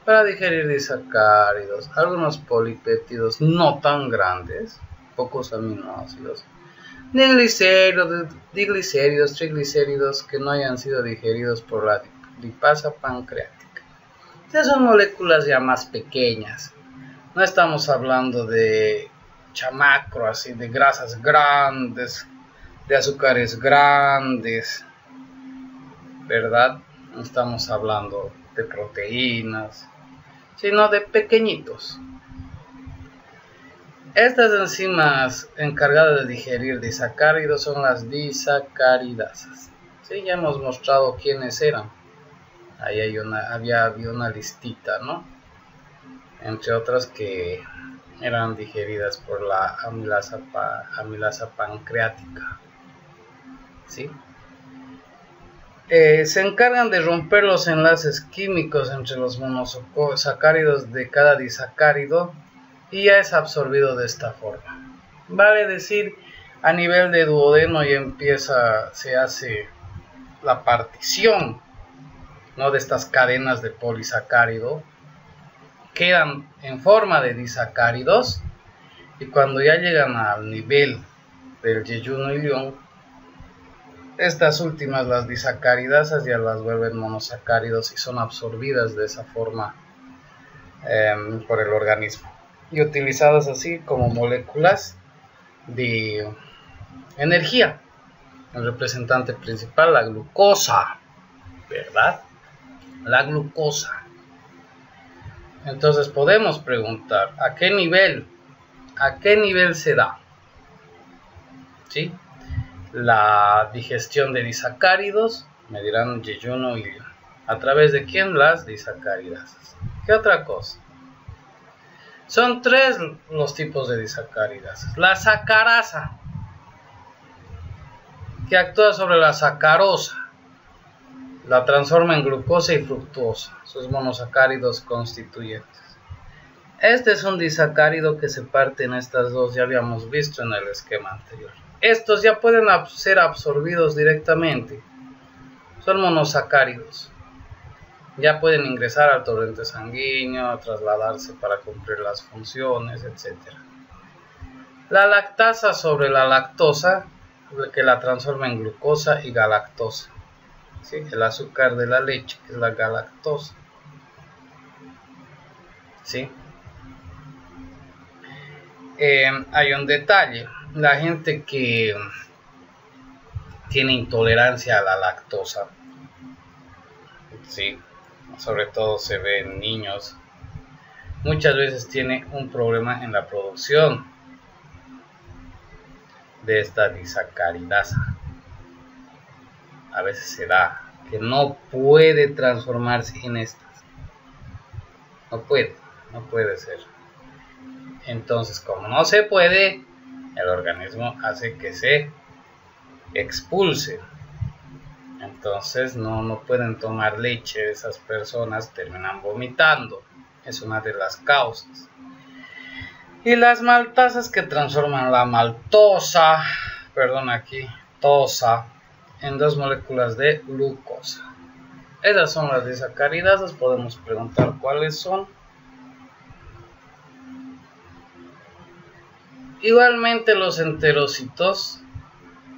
para digerir disacáridos, algunos polipéptidos no tan grandes, pocos aminoácidos, diglicéridos, triglicéridos que no hayan sido digeridos por la lipasa pancreática. Estas son moléculas ya más pequeñas, no estamos hablando de chamacro, así de grasas grandes, de azúcares grandes, ¿verdad? No estamos hablando de proteínas, sino de pequeñitos. Estas enzimas encargadas de digerir disacáridos son las disacaridasas. Sí, ya hemos mostrado quiénes eran. Ahí había una listita, ¿no? Entre otras que eran digeridas por la amilasa pancreática. ¿Sí? Se encargan de romper los enlaces químicos entre los monosacáridos de cada disacárido y ya es absorbido de esta forma. Vale decir, a nivel de duodeno ya se hace la partición, ¿no?, de estas cadenas de polisacárido. Quedan en forma de disacáridos y cuando ya llegan al nivel del yeyuno ilión, estas últimas, las disacaridasas, ya las vuelven monosacáridos y son absorbidas de esa forma por el organismo y utilizadas así como moléculas de energía. El representante principal, la glucosa, ¿verdad? La glucosa. Entonces podemos preguntar, ¿a qué nivel se da? ¿Sí? La digestión de disacáridos, me dirán yeyuno y ilión. ¿A través de quién? Las disacaridasas. ¿Qué otra cosa? Son 3 los tipos de disacaridasas. La sacarasa, que actúa sobre la sacarosa, la transforma en glucosa y fructosa, sus monosacáridos constituyentes. Este es un disacárido que se parte en estas dos, ya habíamos visto en el esquema anterior. Estos ya pueden ser absorbidos directamente, son monosacáridos. Ya pueden ingresar al torrente sanguíneo, trasladarse para cumplir las funciones, etc. La lactasa sobre la lactosa, que la transforma en glucosa y galactosa. ¿Sí? El azúcar de la leche, que es la galactosa. ¿Sí? Hay un detalle. La gente que tiene intolerancia a la lactosa, ¿sí?, sobre todo se ve en niños, muchas veces tiene un problema en la producción de esta disacaridasa. A veces se da que no puede transformarse en estas. No puede ser. Entonces, como no se puede, el organismo hace que se expulse. Entonces no pueden tomar leche, esas personas terminan vomitando. Es una de las causas. Y las maltasas que transforman la maltosa, tosa, en 2 moléculas de glucosa. Esas son las disacaridasas. Podemos preguntar cuáles son. Igualmente los enterocitos,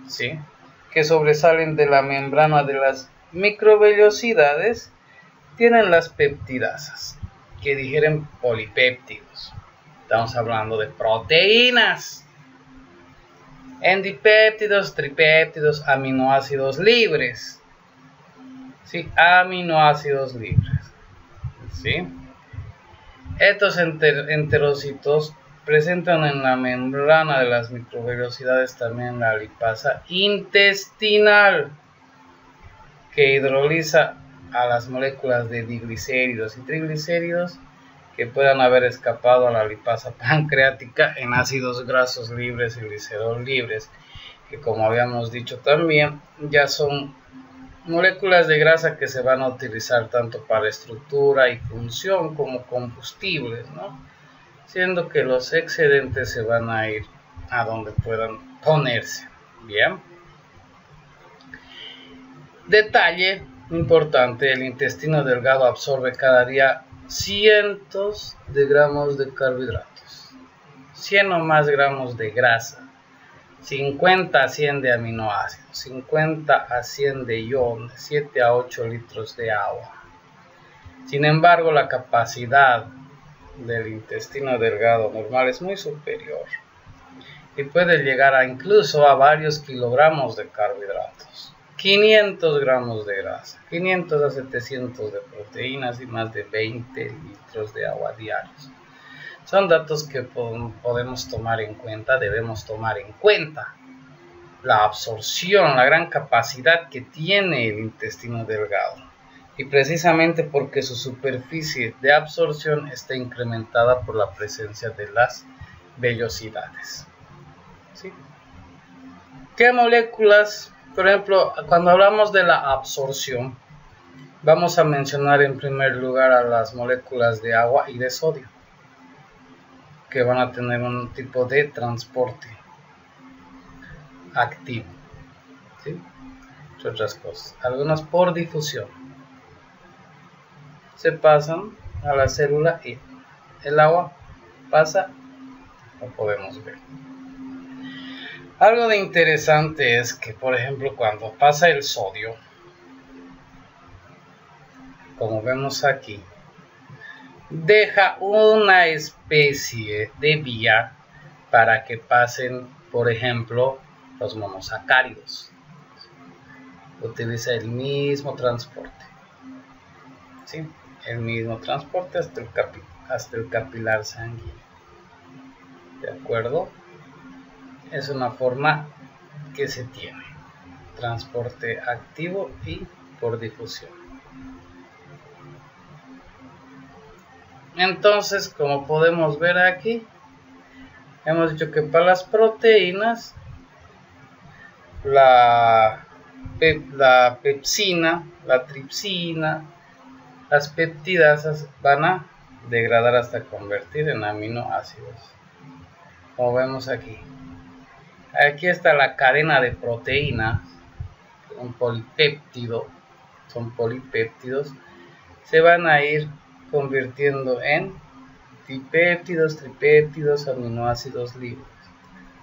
¿sí?, que sobresalen de la membrana de las microvellosidades, tienen las peptidasas, que digieren polipéptidos. Estamos hablando de proteínas, endipéptidos, tripéptidos, aminoácidos libres. ¿sí? Aminoácidos libres, ¿sí? Estos enterocitos presentan en la membrana de las microvellosidades también la lipasa intestinal, que hidroliza a las moléculas de diglicéridos y triglicéridos que puedan haber escapado a la lipasa pancreática en ácidos grasos libres y glicerol libres, que como habíamos dicho también ya son moléculas de grasa que se van a utilizar tanto para estructura y función como combustibles, ¿no? Siendo que los excedentes se van a ir a donde puedan ponerse. Bien. Detalle importante: el intestino delgado absorbe cada día cientos de gramos de carbohidratos, 100 o más gramos de grasa, 50 a 100 de aminoácidos, 50 a 100 de iones, 7 a 8 litros de agua. Sin embargo, la capacidad del intestino delgado normal es muy superior y puede llegar a incluso a varios kilogramos de carbohidratos, 500 gramos de grasa, 500 a 700 de proteínas y más de 20 litros de agua diarios. Son datos que podemos tomar en cuenta, debemos tomar en cuenta la absorción, la gran capacidad que tiene el intestino delgado. Y precisamente porque su superficie de absorción está incrementada por la presencia de las vellosidades. ¿Sí? ¿Qué moléculas? Por ejemplo, cuando hablamos de la absorción, vamos a mencionar en primer lugar a las moléculas de agua y de sodio, que van a tener un tipo de transporte activo, ¿sí? Entre otras cosas, algunas por difusión se pasan a la célula y el agua pasa, como podemos ver. Algo de interesante es que, por ejemplo, cuando pasa el sodio, como vemos aquí, deja una especie de vía para que pasen, por ejemplo, los monosacáridos. Utiliza el mismo transporte, ¿sí? El mismo transporte hasta el capilar sanguíneo. ¿De acuerdo? Es una forma que se tiene. Transporte activo y por difusión. Entonces, como podemos ver aquí, hemos dicho que para las proteínas, la pepsina, la tripsina, las peptidasas van a degradar hasta convertir en aminoácidos. Como vemos aquí. Aquí está la cadena de proteínas, un polipéptido, son polipéptidos, se van a ir convirtiendo en dipéptidos, tripéptidos, aminoácidos libres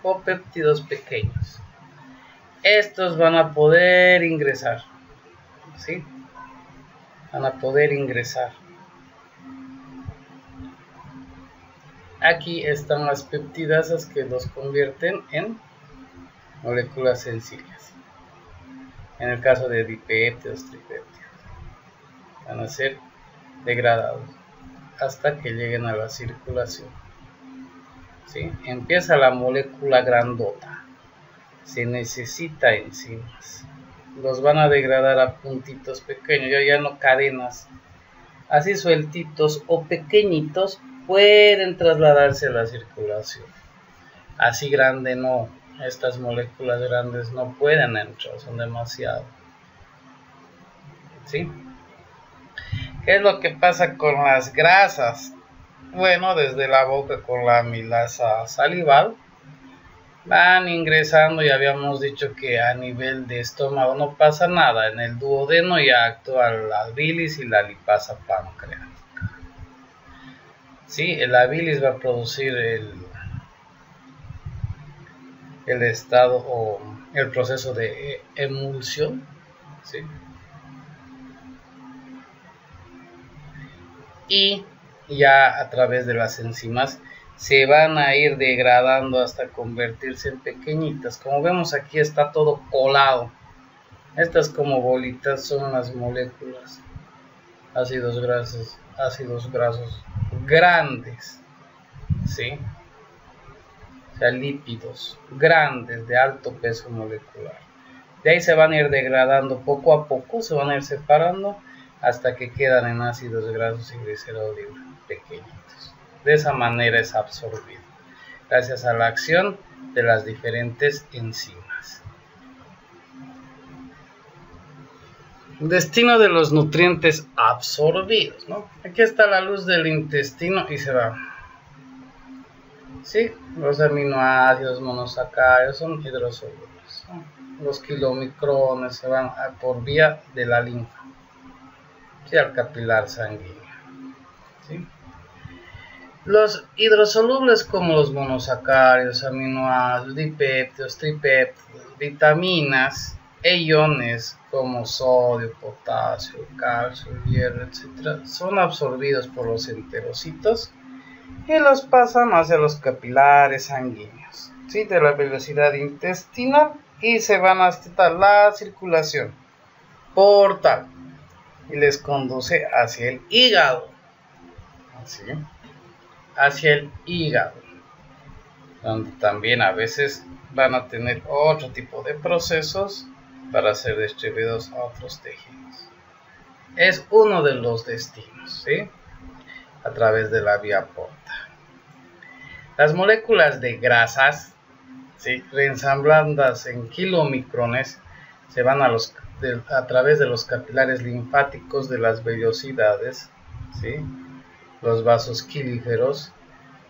o péptidos pequeños. Estos van a poder ingresar, ¿sí? Van a poder ingresar. Aquí están las peptidasas que los convierten en moléculas sencillas. En el caso de dipéptidos, tripéptidos, van a ser degradados hasta que lleguen a la circulación. ¿Sí? Empieza la molécula grandota. Se necesita enzimas. Los van a degradar a puntitos pequeños, ya no cadenas. Así sueltitos o pequeñitos pueden trasladarse a la circulación. Así grande no. Estas moléculas grandes no pueden entrar, son demasiado. ¿Sí? ¿Qué es lo que pasa con las grasas? Bueno, desde la boca con la amilasa salival van ingresando, y habíamos dicho que a nivel de estómago no pasa nada. En el duodeno ya actúa la bilis y la lipasa pancreática. Sí, la bilis va a producir el estado o el proceso de emulsión, ¿sí? Y ya a través de las enzimas se van a ir degradando hasta convertirse en pequeñitas. Como vemos aquí está todo colado, Estas como bolitas son las moléculas ácidos grasos grandes, ¿sí? O sea, lípidos grandes de alto peso molecular. De ahí se van a ir degradando poco a poco, se van a ir separando hasta que quedan en ácidos grasos y glicerol libre pequeñitos. De esa manera es absorbido, gracias a la acción de las diferentes enzimas. Destino de los nutrientes absorbidos, ¿no? Aquí está la luz del intestino y se va. Sí, los aminoácidos monosacáridos son hidrosolubles, ¿no? Los kilomicrones se van por vía de la linfa, ¿sí? Al capilar sanguíneo, ¿sí? Los hidrosolubles como los monosacáridos, aminoácidos, dipéptidos, tripéptidos, vitaminas e iones como sodio, potasio, calcio, hierro, etc. son absorbidos por los enterocitos y los pasan hacia los capilares sanguíneos, ¿sí? De la velocidad intestinal y se van hasta la circulación portal y les conduce hacia el hígado, ¿sí? Hacia el hígado, donde también a veces van a tener otro tipo de procesos para ser distribuidos a otros tejidos. Es uno de los destinos, ¿sí? A través de la vía porta. Las moléculas de grasas, ¿sí? Reensambladas en kilomicrones se van a través de los capilares linfáticos de las vellosidades, ¿sí? Los vasos quilíferos,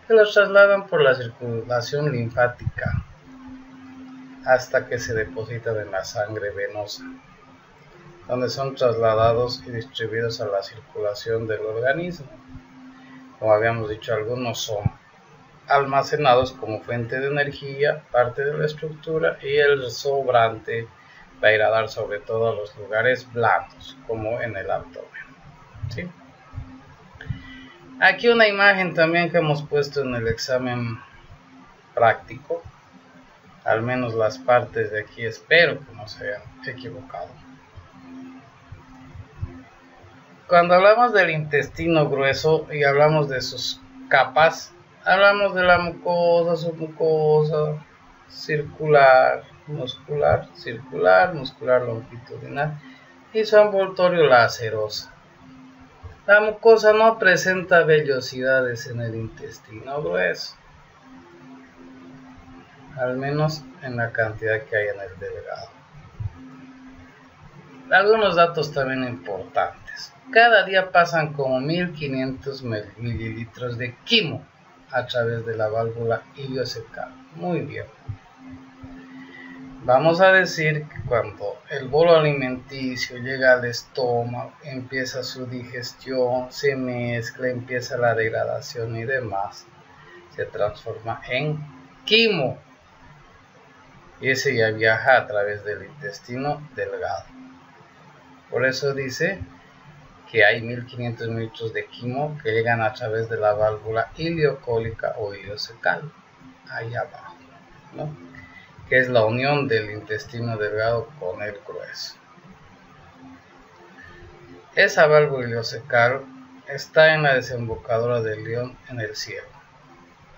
que los trasladan por la circulación linfática hasta que se depositan en la sangre venosa, donde son trasladados y distribuidos a la circulación del organismo. Como habíamos dicho, algunos son almacenados como fuente de energía, parte de la estructura, y el sobrante va a ir a dar sobre todo a los lugares blandos, como en el abdomen, ¿sí? Aquí una imagen también que hemos puesto en el examen práctico, al menos las partes de aquí espero que no se hayan equivocado. Cuando hablamos del intestino grueso y hablamos de sus capas, hablamos de la mucosa, submucosa, circular, muscular, muscular longitudinal y su envoltorio la serosa. La mucosa no presenta vellosidades en el intestino grueso, al menos en la cantidad que hay en el delgado. Algunos datos también importantes. Cada día pasan como 1500 mililitros de quimo a través de la válvula iliocecal. Muy bien. Vamos a decir que cuando el bolo alimenticio llega al estómago, empieza su digestión, se mezcla, empieza la degradación y demás, se transforma en quimo. Y ese ya viaja a través del intestino delgado. Por eso dice que hay 1500 mililitros de quimo que llegan a través de la válvula iliocólica o iliocecal, ahí abajo, ¿no? Que es la unión del intestino delgado con el grueso. Esa válvula iliocecal está en la desembocadura del ileón en el cielo.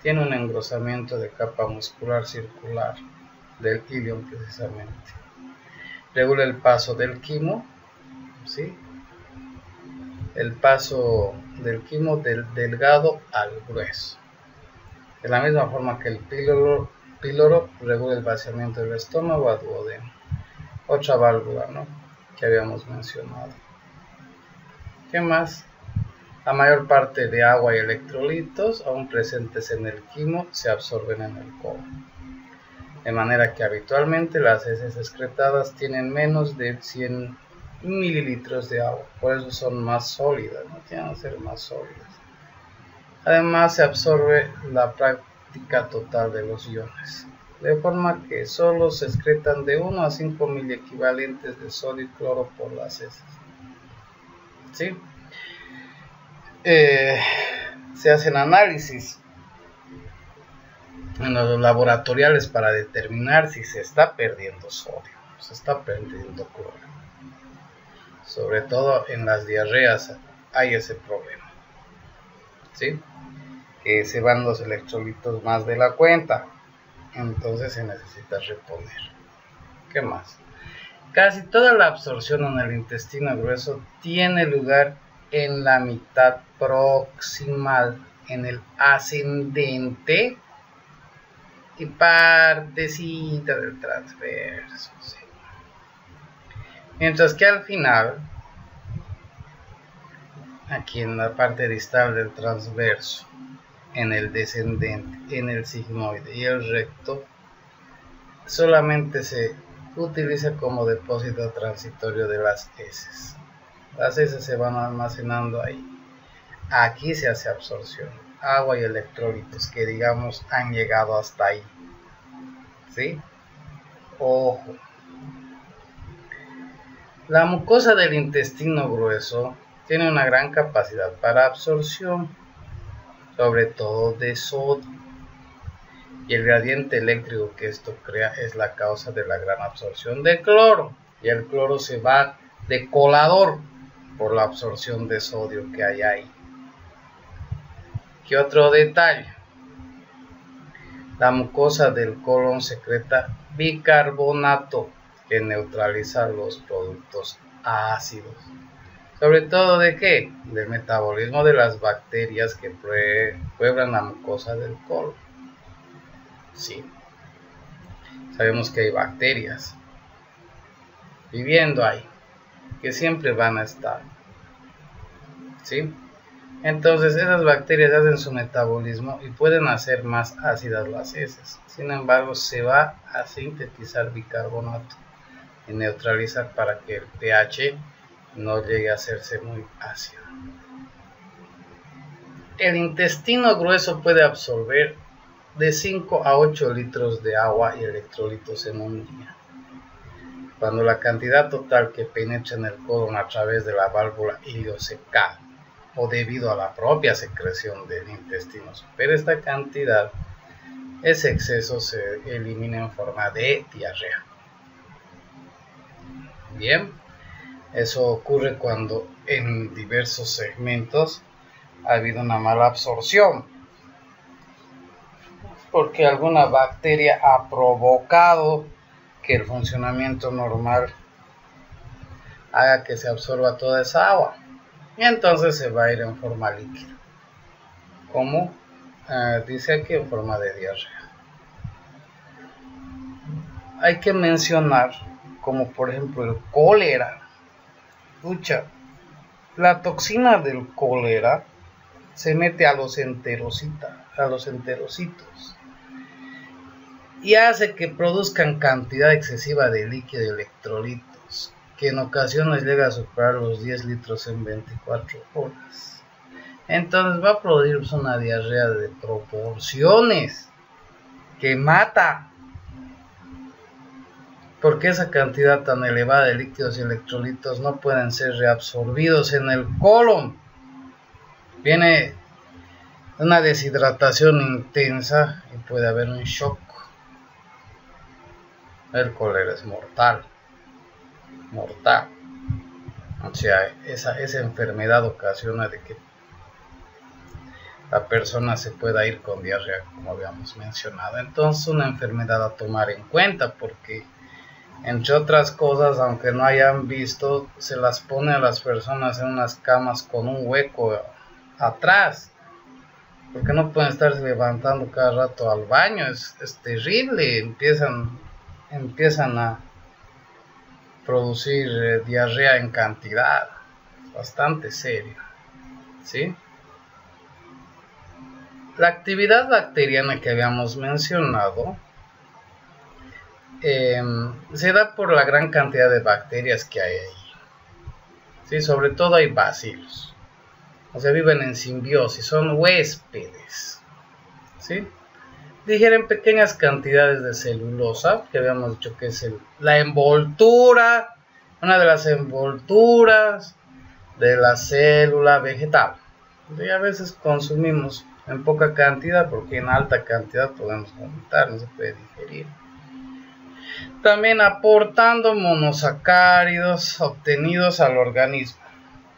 Tiene un engrosamiento de capa muscular circular del ilion precisamente. Regula el paso del quimo, ¿sí? El paso del quimo del delgado al grueso. De la misma forma que el píloro regula el vaciamiento del estómago a duodeno. Otra válvula, ¿no? Que habíamos mencionado. ¿Qué más? La mayor parte de agua y electrolitos aún presentes en el quimo se absorben en el colon. De manera que habitualmente las heces excretadas tienen menos de 100 mililitros de agua, por eso son más sólidas, no tienen que ser más sólidas. Además se absorbe la práctica total de los iones, de forma que solo se excretan de 1 a 5 miliequivalentes de sodio y cloro por las heces, ¿sí? Se hacen análisis en los laboratoriales para determinar si se está perdiendo sodio, se está perdiendo cloro. Sobre todo en las diarreas hay ese problema, ¿sí? Que se van los electrolitos más de la cuenta, entonces se necesita reponer. ¿Qué más? Casi toda la absorción en el intestino grueso tiene lugar en la mitad proximal, en el ascendente y partecita del transverso, ¿sí? Mientras que al final, aquí en la parte distal del transverso, en el descendente, en el sigmoide y el recto, solamente se utiliza como depósito transitorio de las heces. Las heces se van almacenando ahí. Aquí se hace absorción, agua y electrolitos que digamos han llegado hasta ahí, ¿sí? Ojo. La mucosa del intestino grueso tiene una gran capacidad para absorción, sobre todo de sodio, y el gradiente eléctrico que esto crea es la causa de la gran absorción de cloro, y el cloro se va de colador por la absorción de sodio que hay ahí. ¿Qué otro detalle? La mucosa del colon secreta bicarbonato que neutraliza los productos ácidos. ¿Sobre todo de qué? Del metabolismo de las bacterias que pueblan la mucosa del colon. Sí. Sabemos que hay bacterias viviendo ahí, que siempre van a estar. ¿Sí? Entonces esas bacterias hacen su metabolismo y pueden hacer más ácidas las heces. Sin embargo, se va a sintetizar bicarbonato y neutralizar para que el pH no llegue a hacerse muy ácido. El intestino grueso puede absorber de 5 a 8 litros de agua y electrolitos en un día. Cuando la cantidad total que penetra en el colon a través de la válvula ileocecal o debido a la propia secreción del intestino supera esta cantidad, ese exceso se elimina en forma de diarrea. Bien, eso ocurre cuando en diversos segmentos ha habido una mala absorción, porque alguna bacteria ha provocado que el funcionamiento normal haga que se absorba toda esa agua. Y entonces se va a ir en forma líquida, como dice aquí, en forma de diarrea. Hay que mencionar, como por ejemplo el cólera. La toxina del cólera se mete a los enterocitos y hace que produzcan cantidad excesiva de líquido y electrolitos, que en ocasiones llega a superar los 10 litros en 24 horas. Entonces va a producirse una diarrea de proporciones que mata, porque esa cantidad tan elevada de líquidos y electrolitos no pueden ser reabsorbidos en el colon. Viene una deshidratación intensa y puede haber un shock. El cólera es mortal. O sea, esa enfermedad ocasiona de que la persona se pueda ir con diarrea, como habíamos mencionado. Entonces, una enfermedad a tomar en cuenta, porque entre otras cosas, aunque no hayan visto, se las pone a las personas en unas camas con un hueco atrás, porque no pueden estarse levantando cada rato al baño. Es terrible. Empiezan a producir diarrea en cantidad bastante seria, ¿sí? La actividad bacteriana que habíamos mencionado se da por la gran cantidad de bacterias que hay ahí, ¿sí? Sobre todo hay bacilos, o sea, viven en simbiosis, son huéspedes, ¿sí? Digieren pequeñas cantidades de celulosa, que habíamos dicho que es la envoltura, una de las envolturas de la célula vegetal. Y a veces consumimos en poca cantidad, porque en alta cantidad podemos vomitar, no se puede digerir. también aportando monosacáridos obtenidos al organismo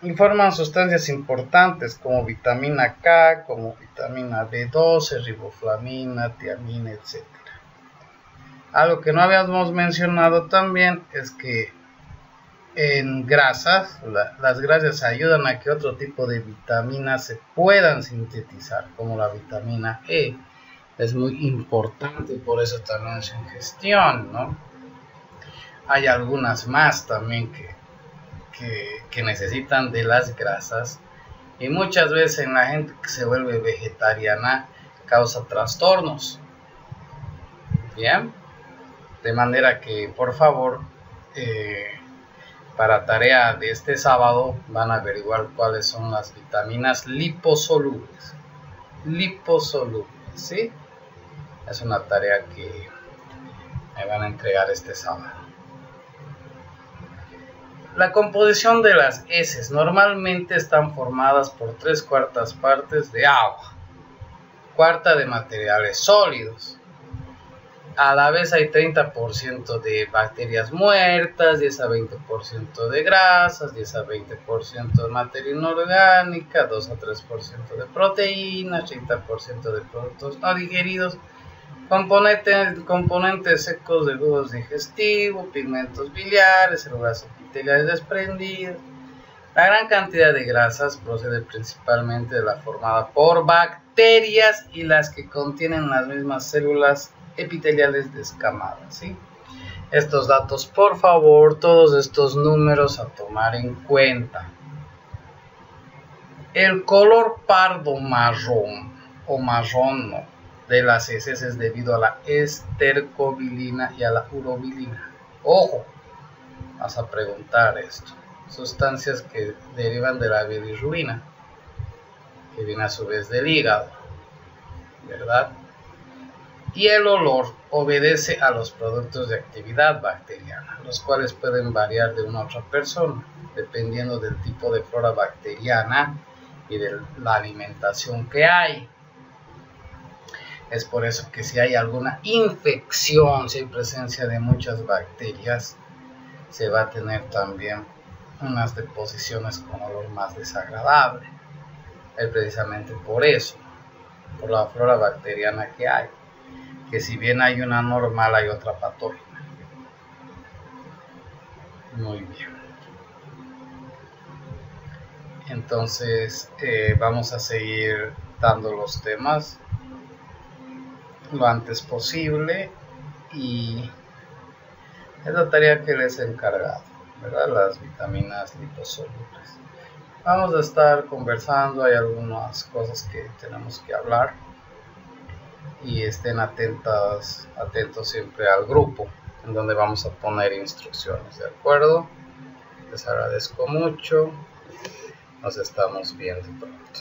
y forman sustancias importantes como vitamina K, como vitamina B12, riboflavina, tiamina, etc. Algo que no habíamos mencionado también es que en grasas, las grasas ayudan a que otro tipo de vitaminas se puedan sintetizar, como la vitamina E. Es muy importante por eso también su ingestión, ¿no? Hay algunas más también que necesitan de las grasas, y muchas veces en la gente que se vuelve vegetariana causa trastornos. Bien, de manera que por favor, para tarea de este sábado van a averiguar cuáles son las vitaminas liposolubles. ¿Sí? Es una tarea que me van a entregar este sábado. La composición de las heces normalmente están formadas por 3/4 partes de agua, 1/4 de materiales sólidos. A la vez hay 30% de bacterias muertas, 10 a 20% de grasas, 10 a 20% de materia inorgánica, 2 a 3% de proteínas, 30% de productos no digeridos, componentes secos de jugos digestivos, pigmentos biliares, células epiteliales desprendidas. La gran cantidad de grasas procede principalmente de la formada por bacterias y las que contienen las mismas células epiteliales descamadas, ¿sí? Estos datos, por favor, todos estos números a tomar en cuenta. El color pardo marrón o marrón de las heces es debido a la estercobilina y a la urobilina. Ojo, vas a preguntar esto. Sustancias que derivan de la bilirrubina, que viene a su vez del hígado, ¿verdad? Y el olor obedece a los productos de actividad bacteriana, los cuales pueden variar de una a otra persona, dependiendo del tipo de flora bacteriana y de la alimentación que hay. Es por eso que si hay alguna infección, si hay presencia de muchas bacterias, se va a tener también unas deposiciones con olor más desagradable. Es precisamente por eso, por la flora bacteriana que hay. Que si bien hay una normal, hay otra patógena. Muy bien. Entonces vamos a seguir dando los temas lo antes posible, y es la tarea que les he encargado, ¿verdad? Las vitaminas liposolubles. Vamos a estar conversando, hay algunas cosas que tenemos que hablar. Y estén atentos siempre al grupo en donde vamos a poner instrucciones, ¿de acuerdo? Les agradezco mucho, nos estamos viendo pronto.